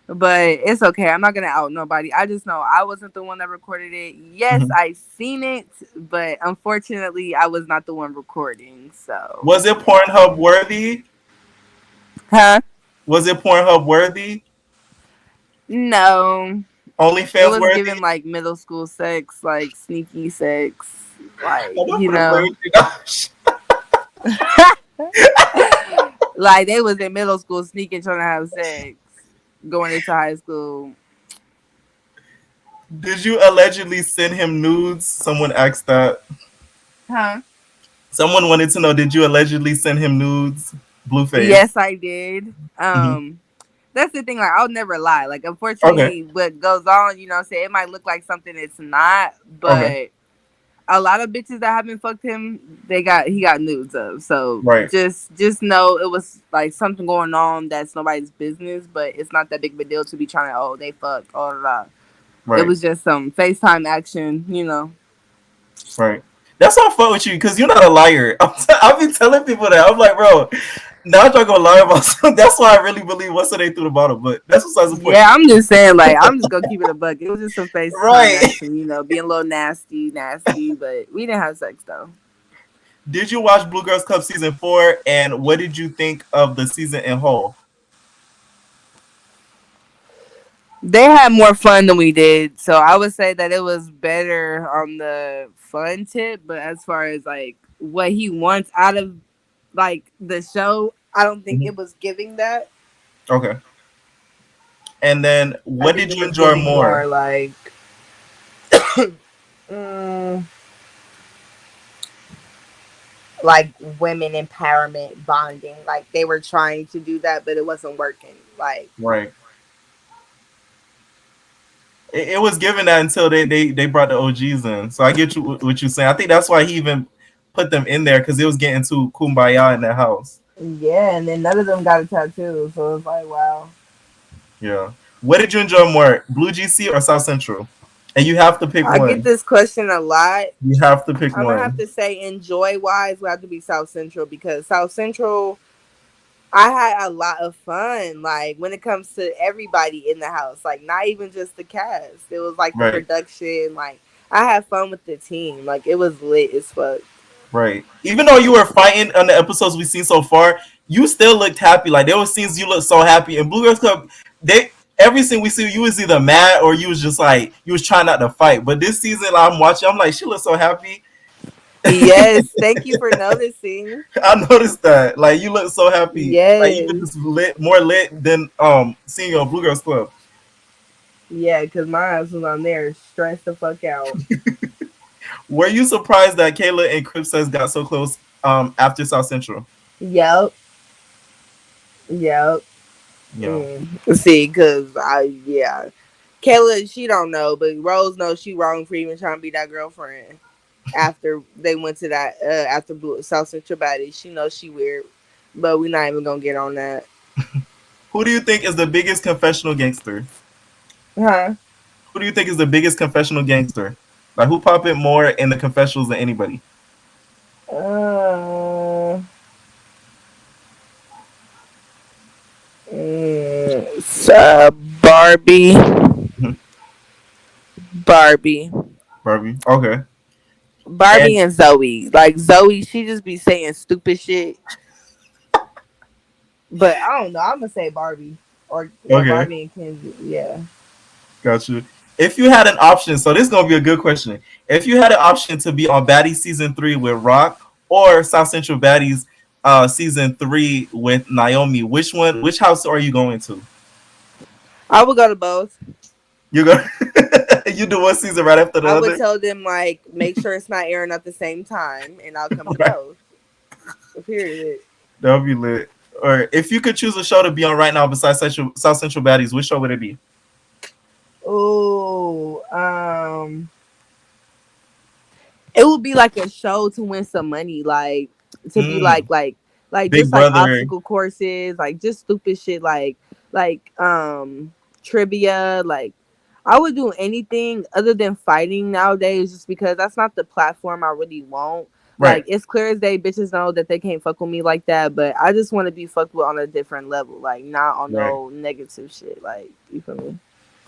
But it's okay. I'm not gonna out nobody. I just know I wasn't the one that recorded it. Yes, Mhm. I seen it, but unfortunately, I was not the one recording. So, Was it Pornhub worthy? huh? Was it Pornhub worthy? No, it OnlyFans was worthy? given like middle school sex, like sneaky sex, like I'm not gonna play with you. Gosh. like they was in middle school sneaking trying to have sex, going into high school. Did you allegedly send him nudes? Someone asked that. Huh? Someone wanted to know, did you allegedly send him nudes? Blueface. Yes, I did. Hmm. That's the thing. Like, I'll never lie. Like, Okay. unfortunately, what goes on, say it might look like something it's not, Okay. but a lot of bitches that haven't fucked him, he got nudes of. So Right. just know it was like something going on that's nobody's business, but it's not that big of a deal to be trying to they fucked all of that. It Right. was just some FaceTime action. Right. That's why I fuck with you because you're not a liar. I've been telling people that. I'm like, bro, now I'm not gonna lie about something. That's why I really believe what's they through the bottom. But that's besides the point. Yeah, I'm just saying, like, I'm just gonna keep it a buck. It was just some FaceTime Right. action, being a little nasty, but we didn't have sex though. Did you watch Blue Girls Club season 4? And what did you think of the season in whole? They had more fun than we did, so I would say that it was better on the fun tip. But as far as like what he wants out of like the show, I don't think Mhm. it was giving that. Okay. And then, I what think did it you was enjoy giving more more? like mm, like women empowerment bonding. Like they were trying to do that, but it wasn't working. Like Right. It was given that until they brought the OGs in. So I get you what you're saying. I think that's why he even put them in there because it was getting too kumbaya in that house. yeah, and then none of them got a tattoo, so it's like wow. Yeah. What did you enjoy more, Blue GC or South Central? And you have to pick I get one. this question a lot. You have to pick I'm gonna have one. to say enjoy wise will have to be South Central because South Central I had a lot of fun. Like when it comes to everybody in the house, like not even just the cast. It was like the Right. production. Like I had fun with the team. Like it was lit as fuck. Right. Even though you were fighting on the episodes we've seen so far, you still looked happy. Like there were scenes you looked so happy. And Blue Girls Club, they every scene we see, you was either mad or you was just like you was trying not to fight. But this season, I'm watching, I'm like, she looks so happy. Yes, thank you for noticing. I noticed that. Like you look so happy. Like you could Yes, just lit more lit than seeing you on Blue Girls Club. yeah, because my ass was on there stressed the fuck out. Were you surprised that Kayla and Cripsess got so close after South Central? Yep, yep. Yeah. See, because yeah, Kayla, she don't know, but Rose knows she wrong for even trying to be that girlfriend. After they went to that, after South Central Baddies, she knows she weird, but we're not even gonna get on that. Who do you think is the biggest confessional gangster? Huh? Who do you think is the biggest confessional gangster? Like who pop it more in the confessionals than anybody? Uh, Barbie, Barbie, Barbie. Okay. Barbie, And and Zoe. Like Zoe, she just be saying stupid shit. But I don't know. I'm gonna say Barbie or yeah, okay, Barbie and Kenzie. Yeah. got you. If you had an option, so this is gonna be a good question. If you had an option to be on Baddies season 3 with Rock or South Central Baddies season 3 with Naomi, which one? Which house are you going to? I would go to both. You go. You do one season right after the I would other. tell them like make sure it's not airing at the same time, and I'll come to Right. both. Period. That would be lit. Or if you could choose a show to be on right now besides South Central Baddies, which show would it be? Oh, it would be like a show to win some money, like to be Mm, like Big just like Brother. obstacle courses, like just stupid shit, like trivia. Like I would do anything other than fighting nowadays, just because that's not the platform I really want. Right. Like it's clear as day, bitches know that they can't fuck with me like that, but I just want to be fucked with on a different level, like not on Right. no negative shit. Like you feel me?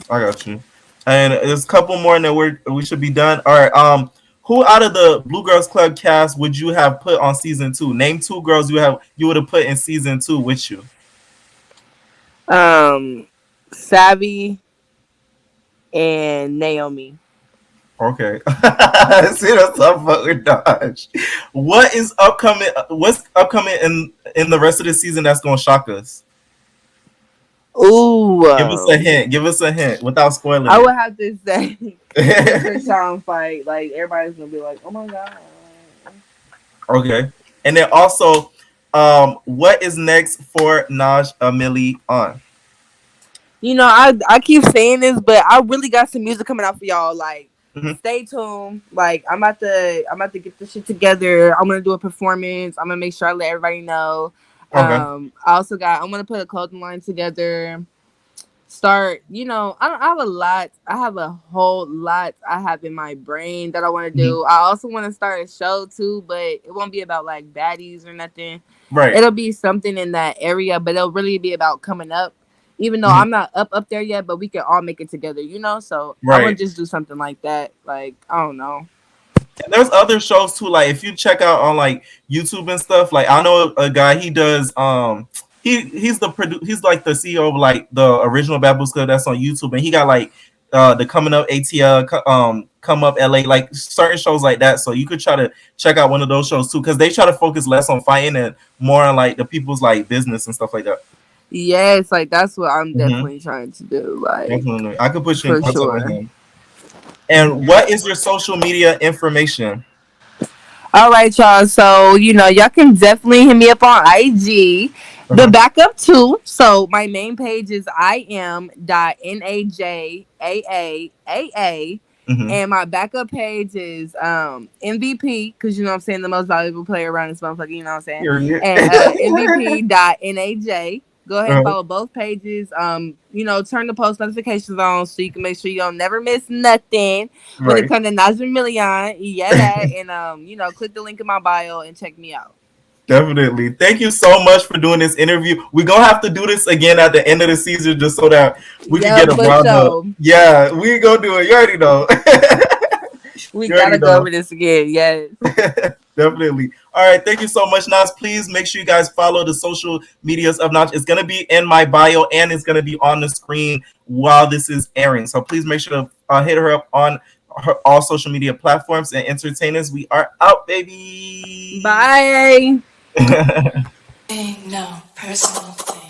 I got you. And there's a couple more and then we should be done. All right. Who out of the Blue Girls Club cast would you have put on season 2? Name 2 girls you would have put in season 2 with you. Savvy and Naomi. Okay. See that's up with Dodge. What is upcoming what's upcoming in the rest of the season that's gonna shock us? Ooh, Give us a hint. Give us a hint without spoiling I it. would have to say the Chrisean fight. Like everybody's gonna be like, "Oh my god!" Okay. And then also, what is next for Naj Amili on? You know, I keep saying this, but I really got some music coming out for y'all. Like, Mm-hmm. stay tuned. Like, I'm about to get this shit together. I'm gonna do a performance. I'm gonna make sure I let everybody know. Okay. I'm gonna put a clothing line together. Start, I have a lot. I have a whole lot I have in my brain that I want to Mm-hmm. do. I also want to start a show too, but it won't be about like baddies or nothing. Right. It'll be something in that area, but it'll really be about coming up. Even though Mm-hmm. I'm not up there yet, but we can all make it together. So I want Right. to just do something like that. Like I don't know. And there's other shows too. Like if you check out on like YouTube and stuff, like I know a guy he does he's he's like the CEO of like the original Baboons Club that's on YouTube, and he got like the coming up ATL, come up LA, like certain shows like that. So you could try to check out one of those shows too, because they try to focus less on fighting and more on like the people's like business and stuff like that. Yes, like that's what I'm Mm-hmm. definitely trying to do. Like Definitely, I could put you in for contact with sure. him. And what is your social media information? All right, y'all. So, y'all can definitely hit me up on IG. The Uh-huh. backup too. So my main page is IM.NAJAAAA. Mm-hmm. And my backup page is MVP, because you know what I'm saying, the most valuable player around this motherfucker, you know what I'm saying? Period. And MVP.NAJ. Go ahead and Uh-huh. follow both pages. Turn the post notifications on so you can make sure you don't never miss nothing when it Right. comes to Najee Million. Yeah, that. And click the link in my bio and check me out. Definitely. Thank you so much for doing this interview. We're gonna have to do this again at the end of the season just so that we can Yeah, get a for roundup. sure. Yeah, we gonna do it. You already know. We You already gotta go know. over this again. Yes. Definitely. All right. Thank you so much, Nas. Please make sure you guys follow the social medias of Naj. It's gonna be in my bio and it's gonna be on the screen while this is airing. So please make sure to hit her up on all social media platforms and entertainers. We are out, baby. Bye. No personal thing.